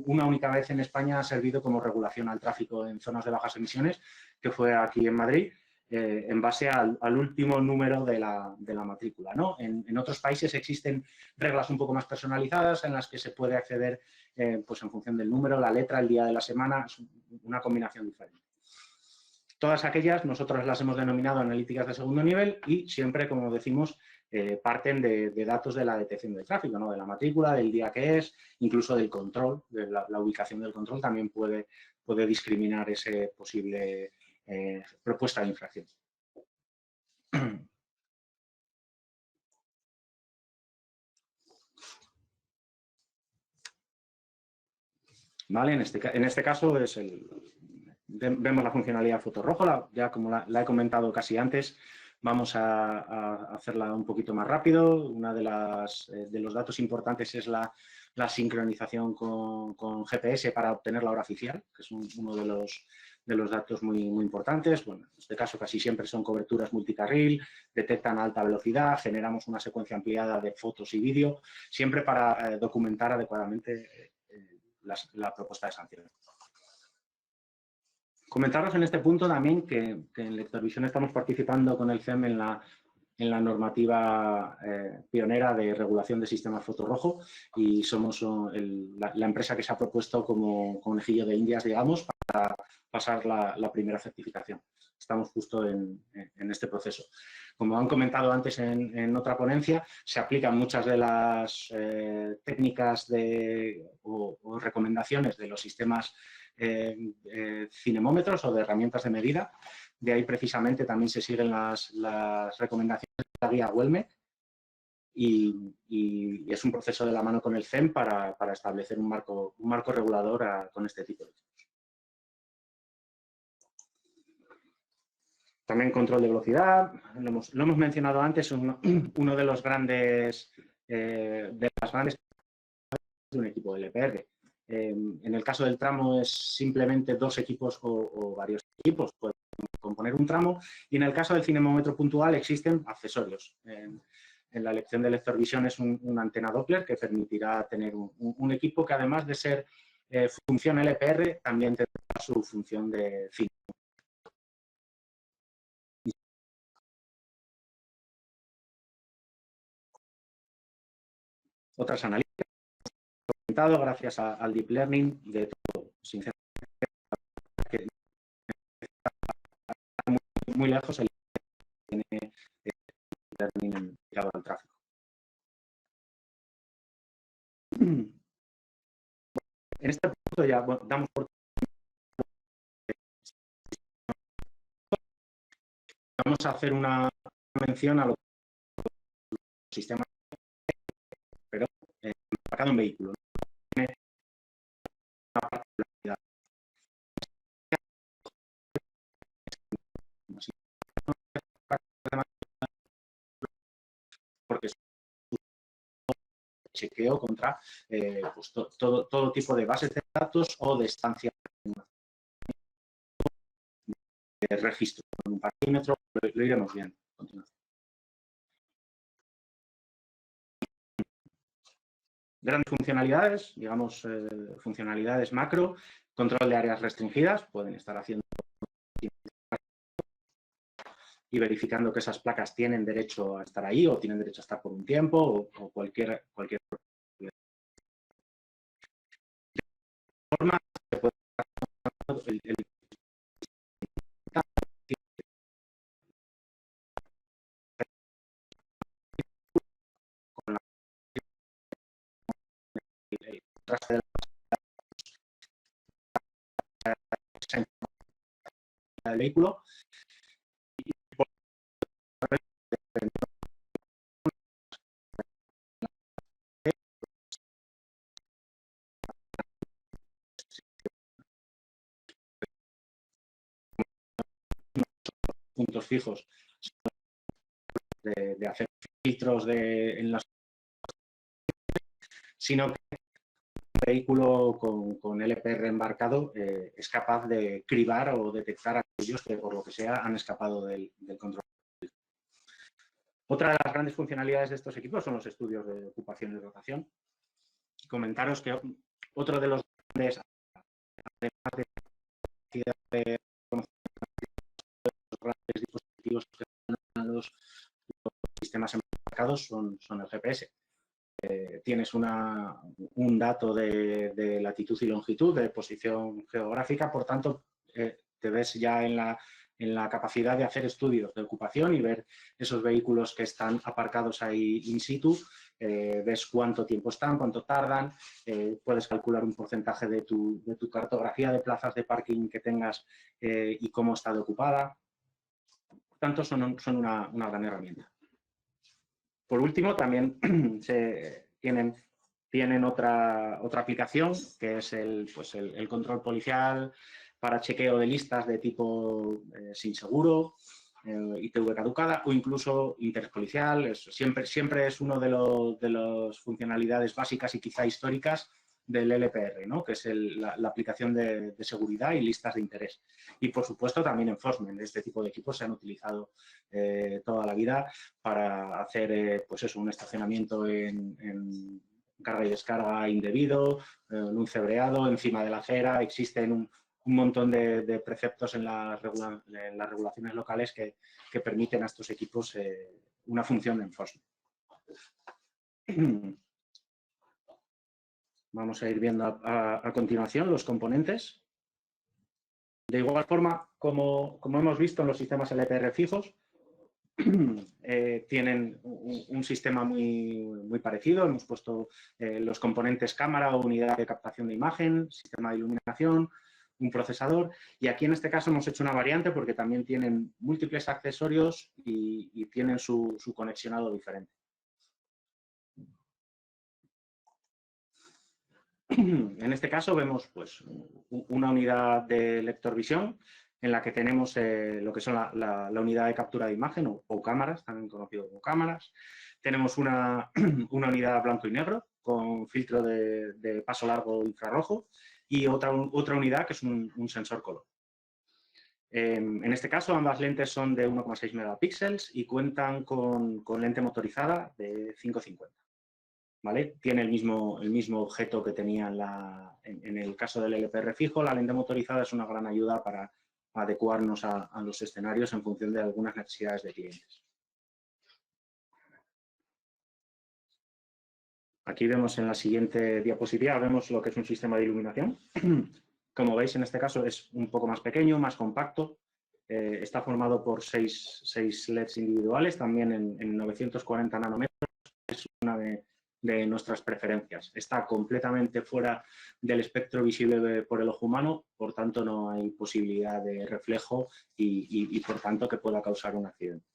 una única vez en España ha servido como regulación al tráfico en zonas de bajas emisiones, que fue aquí en Madrid, en base al último número de la matrícula, ¿no? En otros países existen reglas un poco más personalizadas en las que se puede acceder pues en función del número, la letra, el día de la semana, es una combinación diferente. Todas aquellas nosotros las hemos denominado analíticas de segundo nivel y siempre, como decimos, parten de datos de la detección del tráfico, ¿no? De la matrícula, del día que es, incluso del control, de la ubicación del control también puede discriminar ese posible propuesta de infracción. ¿Vale? En este caso vemos la funcionalidad fotorrojo, ya como la he comentado casi antes, vamos a hacerla un poquito más rápido. Una de los datos importantes es la sincronización con GPS para obtener la hora oficial, que es uno de los datos muy importantes. Bueno, en este caso casi siempre son coberturas multicarril, detectan alta velocidad, generamos una secuencia ampliada de fotos y vídeo, siempre para documentar adecuadamente la propuesta de sanción. Comentaros en este punto también que en Lectorvisión estamos participando con el CEM en la normativa pionera de regulación de sistemas fotorrojo y somos la empresa que se ha propuesto como conejillo de indias, digamos, para pasar la primera certificación. Estamos justo en este proceso. Como han comentado antes en otra ponencia, se aplican muchas de las técnicas o recomendaciones de los sistemas cinemómetros o de herramientas de medida. De ahí precisamente también se siguen las recomendaciones de la guía WELMEC y es un proceso de la mano con el CEM para establecer un marco regulador con este tipo de equipos. También control de velocidad, lo hemos mencionado antes, uno de los grandes de un equipo LPR. En el caso del tramo es simplemente dos equipos o varios equipos, pueden componer un tramo, y en el caso del cinemómetro puntual existen accesorios. En la elección de Lectorvisión es una antena Doppler que permitirá tener un equipo que, además de ser función LPR, también tendrá su función de cine. Otras analíticas, gracias al Deep Learning, de todo, sinceramente, que está muy lejos el Deep Learning ligado al tráfico. En este punto ya damos por vamos a hacer una mención a los sistemas, pero embarcado en vehículo. Tiene una particularidad. Porque es un chequeo contra pues todo tipo de bases de datos o de estancias de registro en un parámetro, lo iremos viendo a continuación. Grandes funcionalidades, digamos, funcionalidades macro, control de áreas restringidas, pueden estar haciendo y verificando que esas placas tienen derecho a estar ahí o tienen derecho a estar por un tiempo o cualquier forma. Se puede con la contraste del vehículo. Puntos fijos de hacer filtros en las, sino que el vehículo con LPR embarcado es capaz de cribar o detectar a aquellos que por lo que sea han escapado del control. Otra de las grandes funcionalidades de estos equipos son los estudios de ocupación y rotación. Comentaros que otro de los grandes, además de los grandes dispositivos que son los sistemas embarcados son el GPS. Tienes un dato de latitud y longitud, de posición geográfica, por tanto, te ves ya en la capacidad de hacer estudios de ocupación y ver esos vehículos que están aparcados ahí in situ, ves cuánto tiempo están, cuánto tardan, puedes calcular un porcentaje de tu cartografía de plazas de parking que tengas y cómo está ocupada. Por tanto, son una gran herramienta. Por último, también tienen otra aplicación, que es el control policial para chequeo de listas de tipo sin seguro, ITV caducada o incluso interés policial. Siempre es uno de las funcionalidades básicas y quizá históricas del LPR, ¿no? Que es la aplicación de seguridad y listas de interés. Y, por supuesto, también enforcement. Este tipo de equipos se han utilizado toda la vida para hacer un estacionamiento en carga y descarga indebido, un cebreado encima de la acera. Existen un montón de preceptos en las regulaciones locales que permiten a estos equipos una función de enforcement. Vamos a ir viendo a continuación los componentes. De igual forma, como hemos visto en los sistemas LPR fijos, tienen un sistema muy parecido. Hemos puesto los componentes cámara o unidad de captación de imagen, sistema de iluminación, un procesador. Y aquí en este caso hemos hecho una variante porque también tienen múltiples accesorios y tienen su conexionado diferente. En este caso vemos una unidad de lector visión en la que tenemos lo que son la unidad de captura de imagen o cámaras, también conocido como cámaras. Tenemos una unidad blanco y negro con filtro de paso largo infrarrojo y otra unidad que es un sensor color. En este caso, ambas lentes son de 1,6 megapíxeles y cuentan con lente motorizada de 5,50. ¿Vale? Tiene el mismo objeto que tenía en el caso del LPR fijo. La lente motorizada es una gran ayuda para adecuarnos a los escenarios en función de algunas necesidades de clientes. Aquí vemos en la siguiente diapositiva, vemos lo que es un sistema de iluminación. Como veis, en este caso es un poco más pequeño, más compacto. Está formado por 6 LEDs individuales, también en 940 nanómetros. Es una de nuestras preferencias. Está completamente fuera del espectro visible por el ojo humano, por tanto no hay posibilidad de reflejo y por tanto que pueda causar un accidente.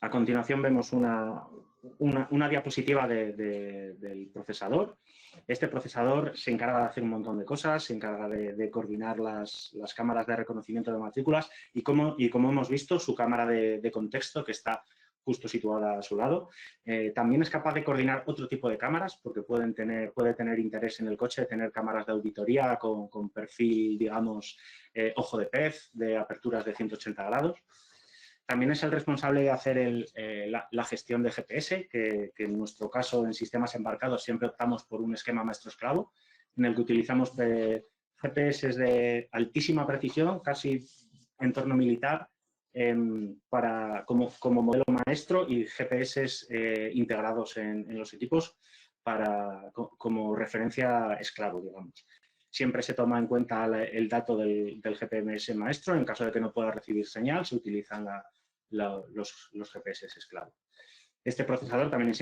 A continuación vemos una diapositiva del procesador. Este procesador se encarga de hacer un montón de cosas, se encarga de coordinar las cámaras de reconocimiento de matrículas y como hemos visto, su cámara de contexto, que está justo situada a su lado. También es capaz de coordinar otro tipo de cámaras, porque puede tener interés en el coche, tener cámaras de auditoría con perfil, digamos, ojo de pez, de aperturas de 180 grados. También es el responsable de hacer la gestión de GPS, que en nuestro caso, en sistemas embarcados, siempre optamos por un esquema maestro-esclavo, en el que utilizamos GPS de altísima precisión, casi entorno militar, como modelo maestro y GPS integrados en los equipos como referencia esclavo, digamos. Siempre se toma en cuenta el dato del GPS maestro. En caso de que no pueda recibir señal, se utilizan los GPS esclavo. Este procesador también es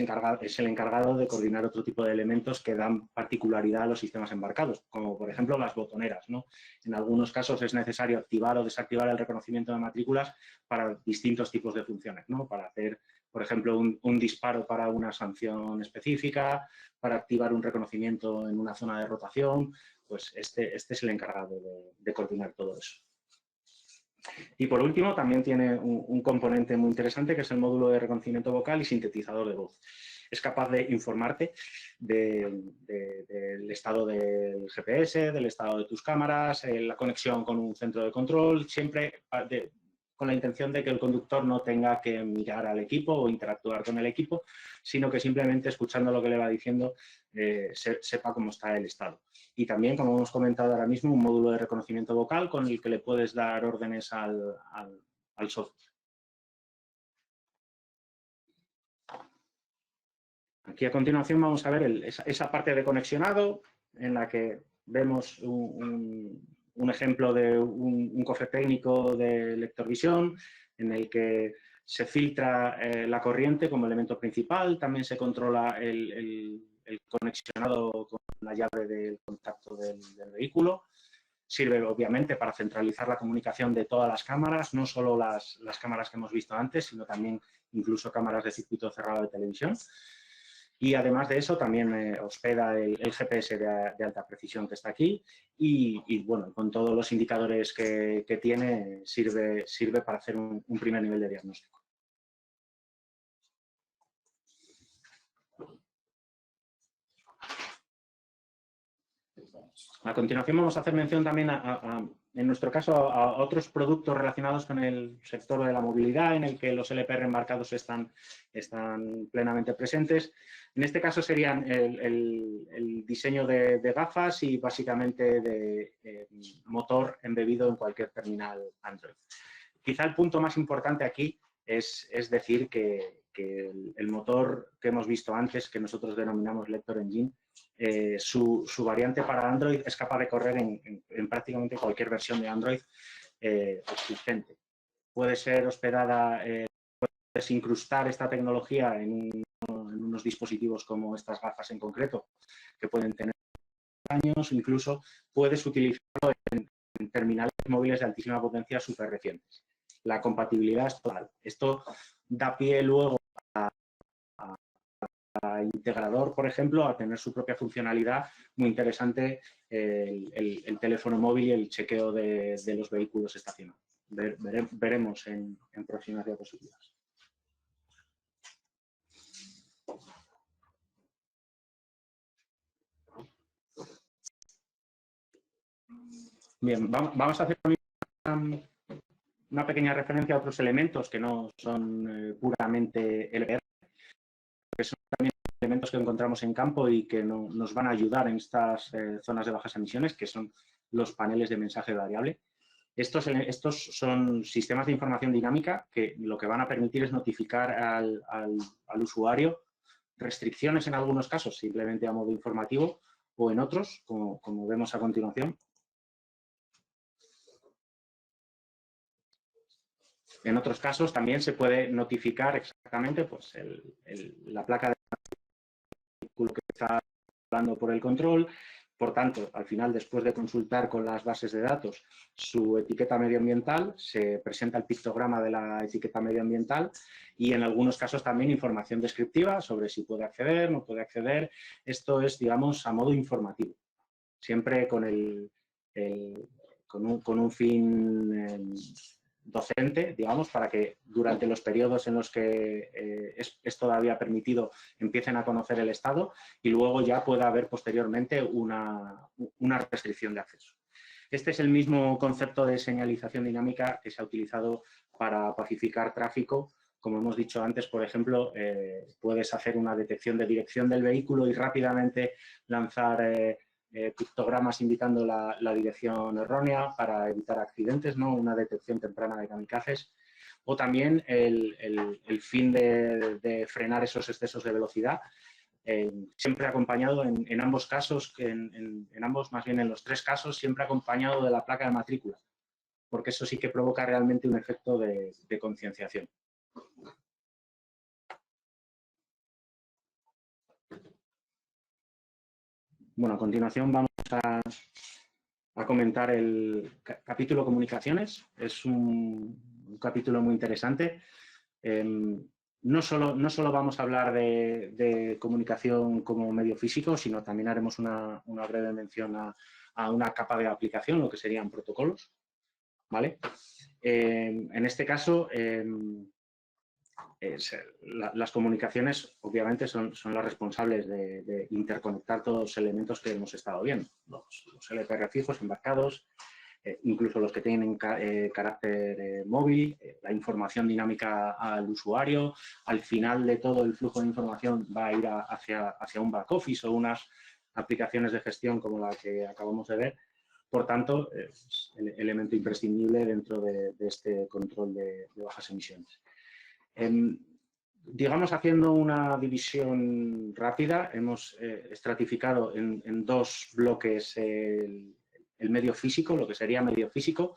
el encargado de coordinar otro tipo de elementos que dan particularidad a los sistemas embarcados, como por ejemplo las botoneras, ¿no? En algunos casos es necesario activar o desactivar el reconocimiento de matrículas para distintos tipos de funciones, ¿no? Para hacer, por ejemplo, un disparo para una sanción específica, para activar un reconocimiento en una zona de rotación, pues este es el encargado de coordinar todo eso. Y por último, también tiene un componente muy interesante que es el módulo de reconocimiento vocal y sintetizador de voz. Es capaz de informarte del estado del GPS, del estado de tus cámaras, la conexión con un centro de control, siempre con la intención de que el conductor no tenga que mirar al equipo o interactuar con el equipo, sino que simplemente escuchando lo que le va diciendo sepa cómo está el estado. Y también, como hemos comentado ahora mismo, un módulo de reconocimiento vocal con el que le puedes dar órdenes al software. Aquí a continuación vamos a ver esa parte de conexionado en la que vemos un ejemplo de un cofre técnico de LectorVision en el que se filtra la corriente como elemento principal, también se controla el conexionado con la llave del contacto del vehículo. Sirve obviamente para centralizar la comunicación de todas las cámaras, no solo las cámaras que hemos visto antes, sino también incluso cámaras de circuito cerrado de televisión. Y además de eso también hospeda el GPS de alta precisión que está aquí y bueno, con todos los indicadores que tiene sirve para hacer un primer nivel de diagnóstico. A continuación vamos a hacer mención también, en nuestro caso, a otros productos relacionados con el sector de la movilidad, en el que los LPR embarcados están plenamente presentes. En este caso serían el diseño de gafas y básicamente de motor embebido en cualquier terminal Android. Quizá el punto más importante aquí es decir que el motor que hemos visto antes, que nosotros denominamos Lector Engine, su variante para Android es capaz de correr en prácticamente cualquier versión de Android existente. Puede ser hospedada, puedes incrustar esta tecnología en unos dispositivos como estas gafas en concreto, que pueden tener años, incluso puedes utilizarlo en terminales móviles de altísima potencia súper recientes. La compatibilidad es total. Esto da pie luego a integrador, por ejemplo, a tener su propia funcionalidad muy interesante, el teléfono móvil y el chequeo de los vehículos estacionados. Veremos en próximas diapositivas. Bien, vamos a hacer una pequeña referencia a otros elementos que no son puramente LPR, que son también elementos que encontramos en campo y que nos van a ayudar en estas zonas de bajas emisiones, que son los paneles de mensaje variable. Estos son sistemas de información dinámica que lo que van a permitir es notificar al usuario restricciones en algunos casos, simplemente a modo informativo, o en otros, como vemos a continuación. En otros casos también se puede notificar exactamente pues, la placa de vehículo que está hablando por el control. Por tanto, al final, después de consultar con las bases de datos su etiqueta medioambiental, se presenta el pictograma de la etiqueta medioambiental y en algunos casos también información descriptiva sobre si puede acceder, no puede acceder. Esto es, digamos, a modo informativo, siempre con un fin docente, digamos, para que durante los periodos en los que es todavía permitido empiecen a conocer el estado y luego ya pueda haber posteriormente una restricción de acceso. Este es el mismo concepto de señalización dinámica que se ha utilizado para pacificar tráfico. Como hemos dicho antes, por ejemplo, puedes hacer una detección de dirección del vehículo y rápidamente lanzar pictogramas indicando la dirección errónea para evitar accidentes, ¿no? Una detección temprana de kamikazes. O también el fin de frenar esos excesos de velocidad, siempre acompañado en ambos casos, en ambos, más bien en los tres casos, siempre acompañado de la placa de matrícula, porque eso sí que provoca realmente un efecto de concienciación. Bueno, a continuación vamos a comentar el capítulo comunicaciones. Es un capítulo muy interesante. No solo vamos a hablar de comunicación como medio físico, sino también haremos una breve mención a una capa de aplicación, lo que serían protocolos, ¿vale? En este caso, las comunicaciones obviamente son las responsables de interconectar todos los elementos que hemos estado viendo, los LPR fijos, embarcados, incluso los que tienen carácter móvil, la información dinámica al usuario. Al final de todo el flujo de información va a ir hacia un back office o unas aplicaciones de gestión como la que acabamos de ver. Por tanto, es el elemento imprescindible dentro de este control de bajas emisiones. Digamos, haciendo una división rápida, hemos estratificado en dos bloques el medio físico, lo que sería medio físico,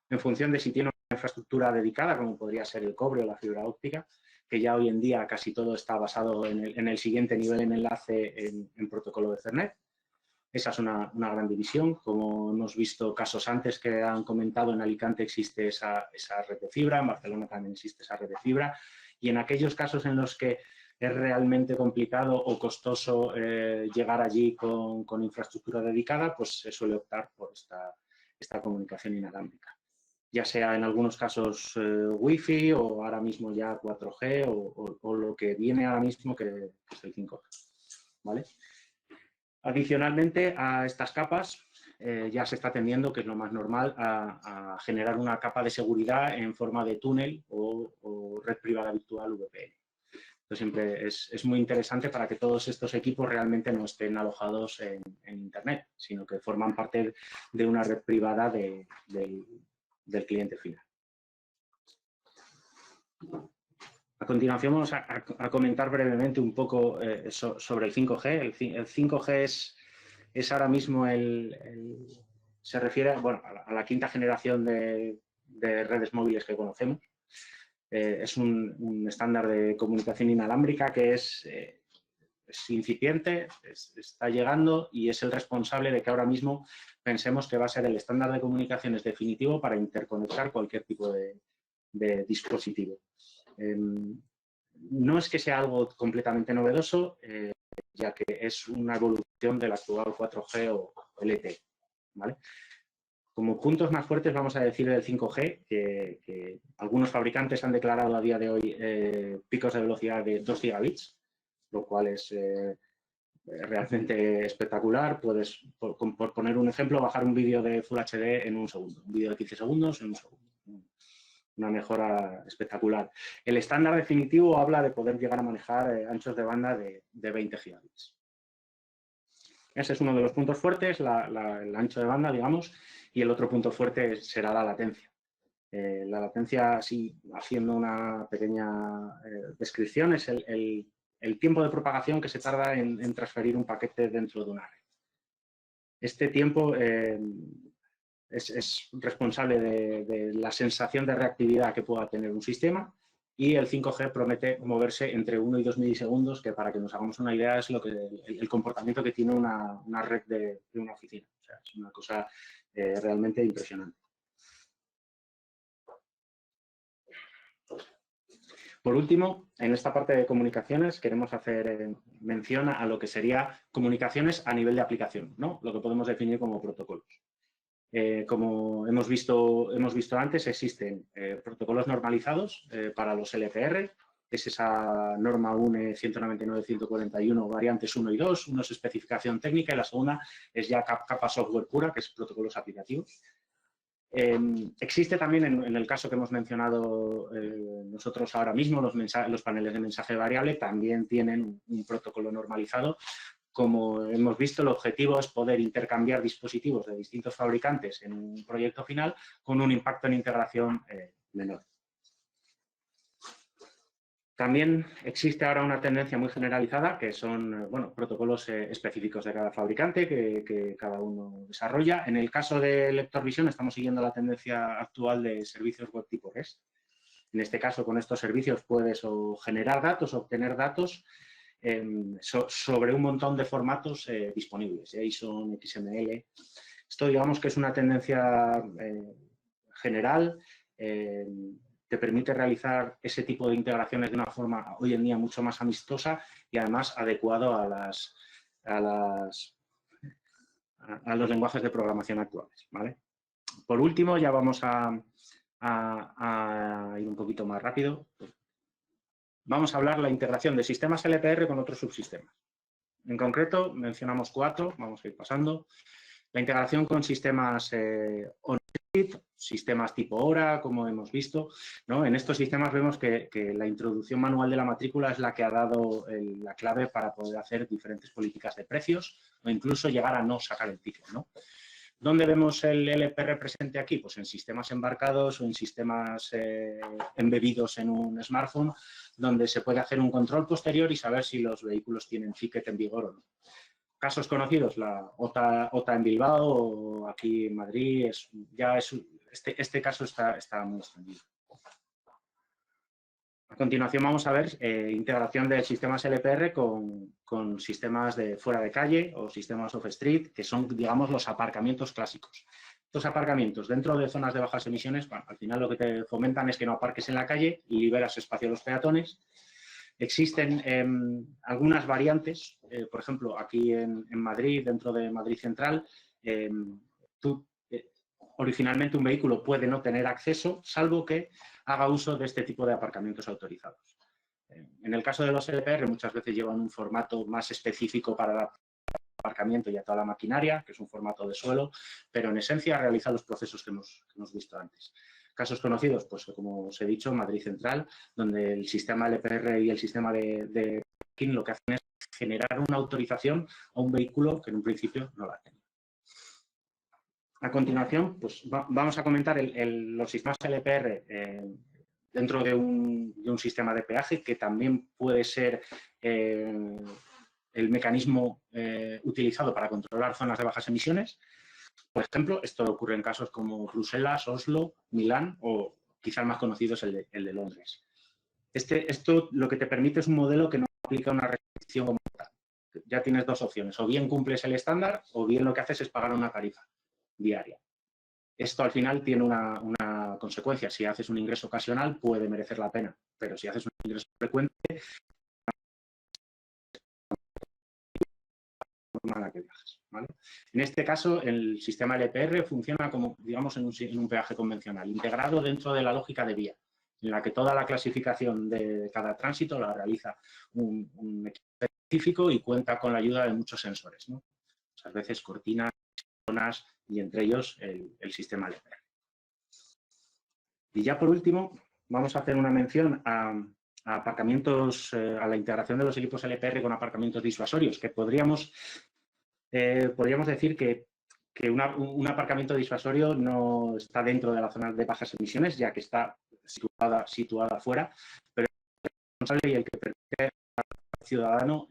en función de si tiene una infraestructura dedicada, como podría ser el cobre o la fibra óptica, que ya hoy en día casi todo está basado en el siguiente nivel en enlace en protocolo de Ethernet. Esa es una gran división. Como hemos visto casos antes que han comentado, en Alicante existe esa red de fibra, en Barcelona también existe esa red de fibra, y en aquellos casos en los que es realmente complicado o costoso llegar allí con infraestructura dedicada, pues se suele optar por esta comunicación inalámbrica. Ya sea en algunos casos Wi-Fi o ahora mismo ya 4G o lo que viene ahora mismo que es el 5G, ¿vale? Adicionalmente a estas capas, ya se está tendiendo, que es lo más normal, a generar una capa de seguridad en forma de túnel o red privada virtual VPN. Entonces, siempre es muy interesante para que todos estos equipos realmente no estén alojados en Internet, sino que forman parte de una red privada del cliente final. A continuación vamos a comentar brevemente un poco sobre el 5G. El 5G es ahora mismo se refiere a la quinta generación de redes móviles que conocemos. Es un estándar de comunicación inalámbrica que es incipiente, está llegando y es el responsable de que ahora mismo pensemos que va a ser el estándar de comunicaciones definitivo para interconectar cualquier tipo de dispositivo. No es que sea algo completamente novedoso, ya que es una evolución del actual 4G o LTE, ¿vale? Como puntos más fuertes vamos a decir del 5G, que algunos fabricantes han declarado a día de hoy picos de velocidad de 2 gigabits, lo cual es realmente espectacular. Puedes, por poner un ejemplo, bajar un vídeo de Full HD en un segundo, un vídeo de 15 segundos en un segundo. Una mejora espectacular. El estándar definitivo habla de poder llegar a manejar anchos de banda de 20 gigabits. Ese es uno de los puntos fuertes, el ancho de banda, digamos, y el otro punto fuerte será la latencia. La latencia, así, haciendo una pequeña descripción, es el tiempo de propagación que se tarda en transferir un paquete dentro de una red. Este tiempo es responsable de la sensación de reactividad que pueda tener un sistema, y el 5G promete moverse entre 1 y 2 milisegundos, que para que nos hagamos una idea es el comportamiento que tiene una red de una oficina. O sea, es una cosa realmente impresionante. Por último, en esta parte de comunicaciones queremos hacer mención a lo que sería comunicaciones a nivel de aplicación, ¿no? Lo que podemos definir como protocolos. Como hemos visto antes, existen protocolos normalizados para los LPR, es esa norma UNE 199-141, variantes 1 y 2, uno es especificación técnica y la segunda es ya capa software pura, que es protocolos aplicativos. Existe también, en el caso que hemos mencionado nosotros ahora mismo, los paneles de mensaje variable también tienen un protocolo normalizado. Como hemos visto, el objetivo es poder intercambiar dispositivos de distintos fabricantes en un proyecto final con un impacto en integración menor. También existe ahora una tendencia muy generalizada que son protocolos específicos de cada fabricante que cada uno desarrolla. En el caso de LectorVision estamos siguiendo la tendencia actual de servicios web tipo REST. En este caso, con estos servicios puedes o generar datos o obtener datos sobre un montón de formatos disponibles, JSON, XML. Esto digamos que es una tendencia general, te permite realizar ese tipo de integraciones de una forma hoy en día mucho más amistosa y además adecuado a los lenguajes de programación actuales, ¿vale? Por último, ya vamos a ir un poquito más rápido. Vamos a hablar de la integración de sistemas LPR con otros subsistemas. En concreto, mencionamos 4, vamos a ir pasando. La integración con sistemas on-site, sistemas tipo hora, como hemos visto, ¿no? En estos sistemas vemos que la introducción manual de la matrícula es la que ha dado la clave para poder hacer diferentes políticas de precios o incluso llegar a no sacar el ticket, ¿no? ¿Dónde vemos el LPR presente aquí? Pues en sistemas embarcados o en sistemas embebidos en un smartphone, donde se puede hacer un control posterior y saber si los vehículos tienen ticket en vigor o no. Casos conocidos, la OTA en Bilbao o aquí en Madrid, este caso está muy extendido. A continuación vamos a ver integración de sistemas LPR con sistemas de fuera de calle o sistemas off-street, que son, digamos, los aparcamientos clásicos. Estos aparcamientos dentro de zonas de bajas emisiones, bueno, al final lo que te fomentan es que no aparques en la calle y liberas espacio a los peatones. Existen algunas variantes, por ejemplo, aquí en Madrid, dentro de Madrid Central, originalmente un vehículo puede no tener acceso, salvo que haga uso de este tipo de aparcamientos autorizados. En el caso de los LPR, muchas veces llevan un formato más específico para el aparcamiento y a toda la maquinaria, que es un formato de suelo, pero en esencia realiza los procesos que hemos visto antes. Casos conocidos, pues como os he dicho, Madrid Central, donde el sistema LPR y el sistema de parking lo que hacen es generar una autorización a un vehículo que en un principio no la tenía. A continuación, pues vamos a comentar los sistemas LPR dentro de un sistema de peaje, que también puede ser el mecanismo utilizado para controlar zonas de bajas emisiones. Por ejemplo, esto ocurre en casos como Bruselas, Oslo, Milán o quizá el más conocido es el de Londres. Esto lo que te permite es un modelo que no aplica una restricción como tal. Ya tienes dos opciones, o bien cumples el estándar o bien lo que haces es pagar una tarifa diaria. Esto al final tiene una consecuencia. Si haces un ingreso ocasional puede merecer la pena, pero si haces un ingreso frecuente, a la que viajas, ¿vale? En este caso, el sistema LPR funciona como, digamos, en un peaje convencional, integrado dentro de la lógica de vía, en la que toda la clasificación de cada tránsito la realiza un equipo específico y cuenta con la ayuda de muchos sensores, ¿no? Muchas veces cortinas, zonas y entre ellos el sistema LPR. Y ya por último, vamos a hacer una mención a aparcamientos, a la integración de los equipos LPR con aparcamientos disuasorios, que podríamos decir que un aparcamiento disuasorio no está dentro de la zona de bajas emisiones, ya que está situada fuera, pero es responsable y el que permite al ciudadano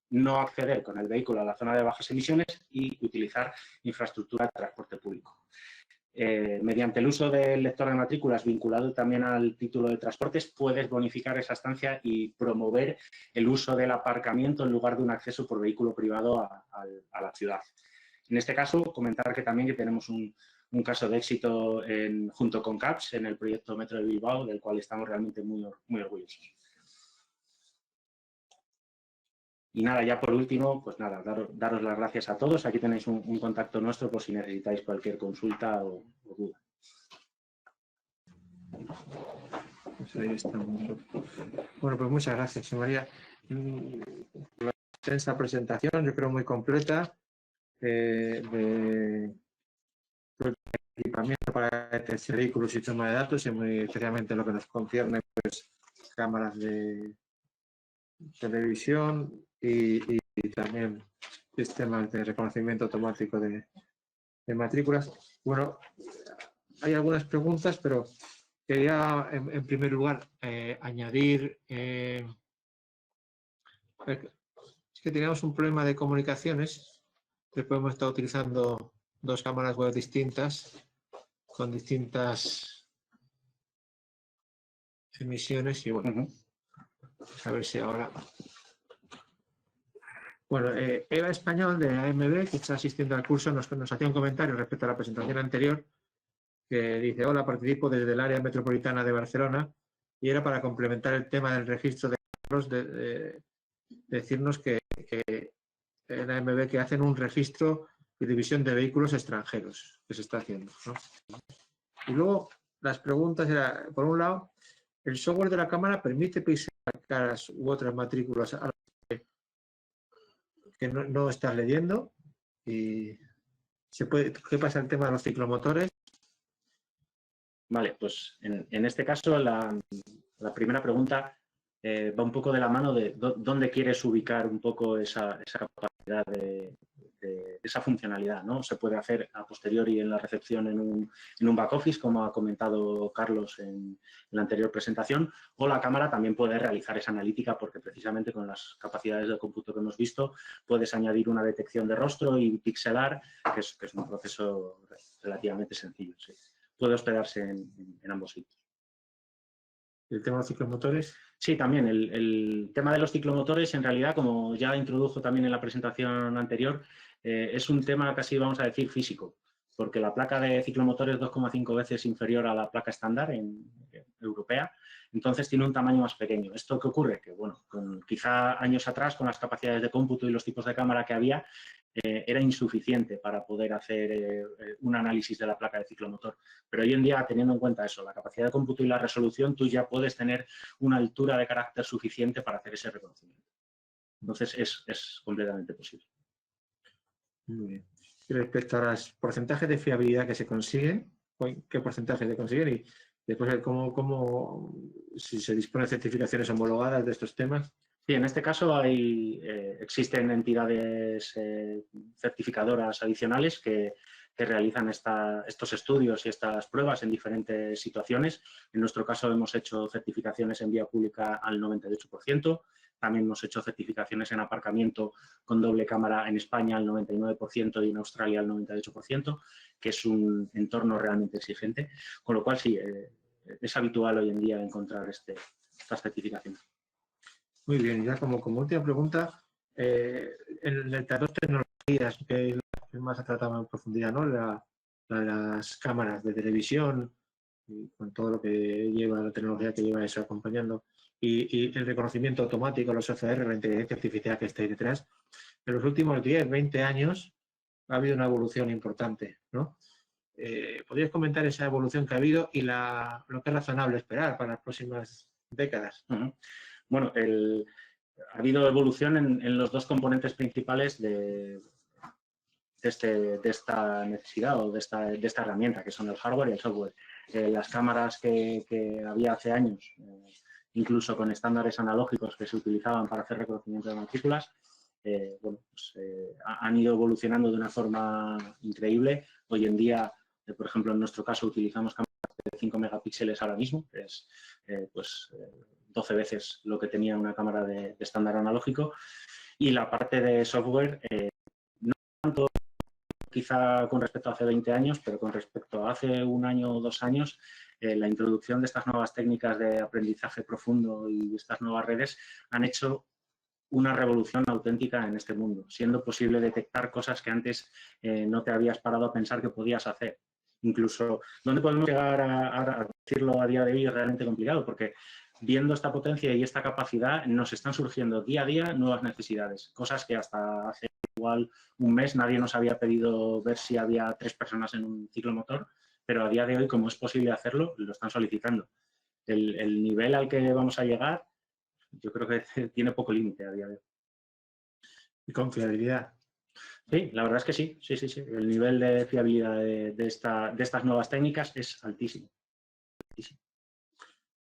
no acceder con el vehículo a la zona de bajas emisiones y utilizar infraestructura de transporte público. Mediante el uso del lector de matrículas vinculado también al título de transportes, puedes bonificar esa estancia y promover el uso del aparcamiento en lugar de un acceso por vehículo privado a la ciudad. En este caso, comentar que también tenemos un caso de éxito junto con CAPS en el proyecto Metro de Bilbao, del cual estamos realmente muy orgullosos. Y nada, ya por último, pues nada, daros las gracias a todos. Aquí tenéis un contacto nuestro por si necesitáis cualquier consulta o duda. Pues ahí estamos. Bueno, pues muchas gracias, María. Una extensa presentación, yo creo muy completa, de equipamiento para detección de vehículos y toma de datos, y muy especialmente lo que nos concierne, pues cámaras de televisión y también sistemas de reconocimiento automático de matrículas. Bueno, hay algunas preguntas, pero quería en primer lugar añadir es que teníamos un problema de comunicaciones. Después hemos estado utilizando dos cámaras web distintas con distintas emisiones y bueno, a ver si ahora Bueno, Eva Español de AMB, que está asistiendo al curso, nos hacía un comentario respecto a la presentación anterior, que dice: hola, participo desde el área metropolitana de Barcelona, y era para complementar el tema del registro de carros, decirnos que en AMB que hacen un registro y división de vehículos extranjeros que se está haciendo, ¿no? Y luego las preguntas eran, por un lado, ¿el software de la cámara permite pixelar caras u otras matrículas a las que no estás leyendo? Y ¿qué pasa el tema de los ciclomotores? Vale, pues en este caso la primera pregunta va un poco de la mano de dónde quieres ubicar un poco esa capacidad de esa funcionalidad, ¿no? Se puede hacer a posteriori en la recepción en un back office, como ha comentado Carlos en la anterior presentación, o la cámara también puede realizar esa analítica porque precisamente con las capacidades de cómputo que hemos visto puedes añadir una detección de rostro y pixelar, que es un proceso relativamente sencillo, sí. Puede hospedarse en ambos sitios. ¿El tema de los ciclomotores? Sí, también. El tema de los ciclomotores, en realidad, como ya introdujo también en la presentación anterior, es un tema casi, vamos a decir, físico, porque la placa de ciclomotor es 2,5 veces inferior a la placa estándar europea, entonces tiene un tamaño más pequeño. ¿Esto qué ocurre? Que, bueno, quizá años atrás, con las capacidades de cómputo y los tipos de cámara que había, era insuficiente para poder hacer un análisis de la placa de ciclomotor. Pero hoy en día, teniendo en cuenta eso, la capacidad de cómputo y la resolución, tú ya puedes tener una altura de carácter suficiente para hacer ese reconocimiento. Entonces, es completamente posible. Muy bien. Y respecto a los porcentajes de fiabilidad que se consiguen, ¿qué porcentaje se consiguen? Y después, si se dispone de certificaciones homologadas de estos temas. Sí, en este caso existen entidades certificadoras adicionales que realizan estos estudios y estas pruebas en diferentes situaciones. En nuestro caso hemos hecho certificaciones en vía pública al 98%, también hemos hecho certificaciones en aparcamiento con doble cámara en España al 99% y en Australia al 98%, que es un entorno realmente exigente, con lo cual sí, es habitual hoy en día encontrar estas certificaciones. Muy bien, ya como última pregunta, en las dos tecnologías que más ha tratado en profundidad, ¿no? Las cámaras de televisión, y con todo lo que lleva, la tecnología que lleva eso acompañando, y el reconocimiento automático, los OCR, la inteligencia artificial que está ahí detrás, en los últimos 10, 20 años ha habido una evolución importante, ¿no? ¿Podrías comentar esa evolución que ha habido y lo que es razonable esperar para las próximas décadas? Uh-huh. Bueno, ha habido evolución en los dos componentes principales de esta necesidad o de esta herramienta, que son el hardware y el software. Las cámaras que había hace años, incluso con estándares analógicos que se utilizaban para hacer reconocimiento de matrículas, han ido evolucionando de una forma increíble. Hoy en día, por ejemplo, en nuestro caso utilizamos cámaras de 5 megapíxeles ahora mismo, que es 12 veces lo que tenía una cámara de estándar analógico. Y la parte de software, no tanto quizá con respecto a hace 20 años, pero con respecto a hace un año o 2 años, la introducción de estas nuevas técnicas de aprendizaje profundo y estas nuevas redes han hecho una revolución auténtica en este mundo, siendo posible detectar cosas que antes no te habías parado a pensar que podías hacer. Incluso, ¿dónde podemos llegar a decirlo a día de hoy? Es realmente complicado, porque viendo esta potencia y esta capacidad, nos están surgiendo día a día nuevas necesidades, cosas que hasta hace igual un mes nadie nos había pedido ver si había 3 personas en un ciclomotor, pero a día de hoy, como es posible hacerlo, lo están solicitando. El nivel al que vamos a llegar, yo creo que tiene poco límite a día de hoy. Y con fiabilidad. Sí, la verdad es que sí. El nivel de fiabilidad de estas nuevas técnicas es altísimo.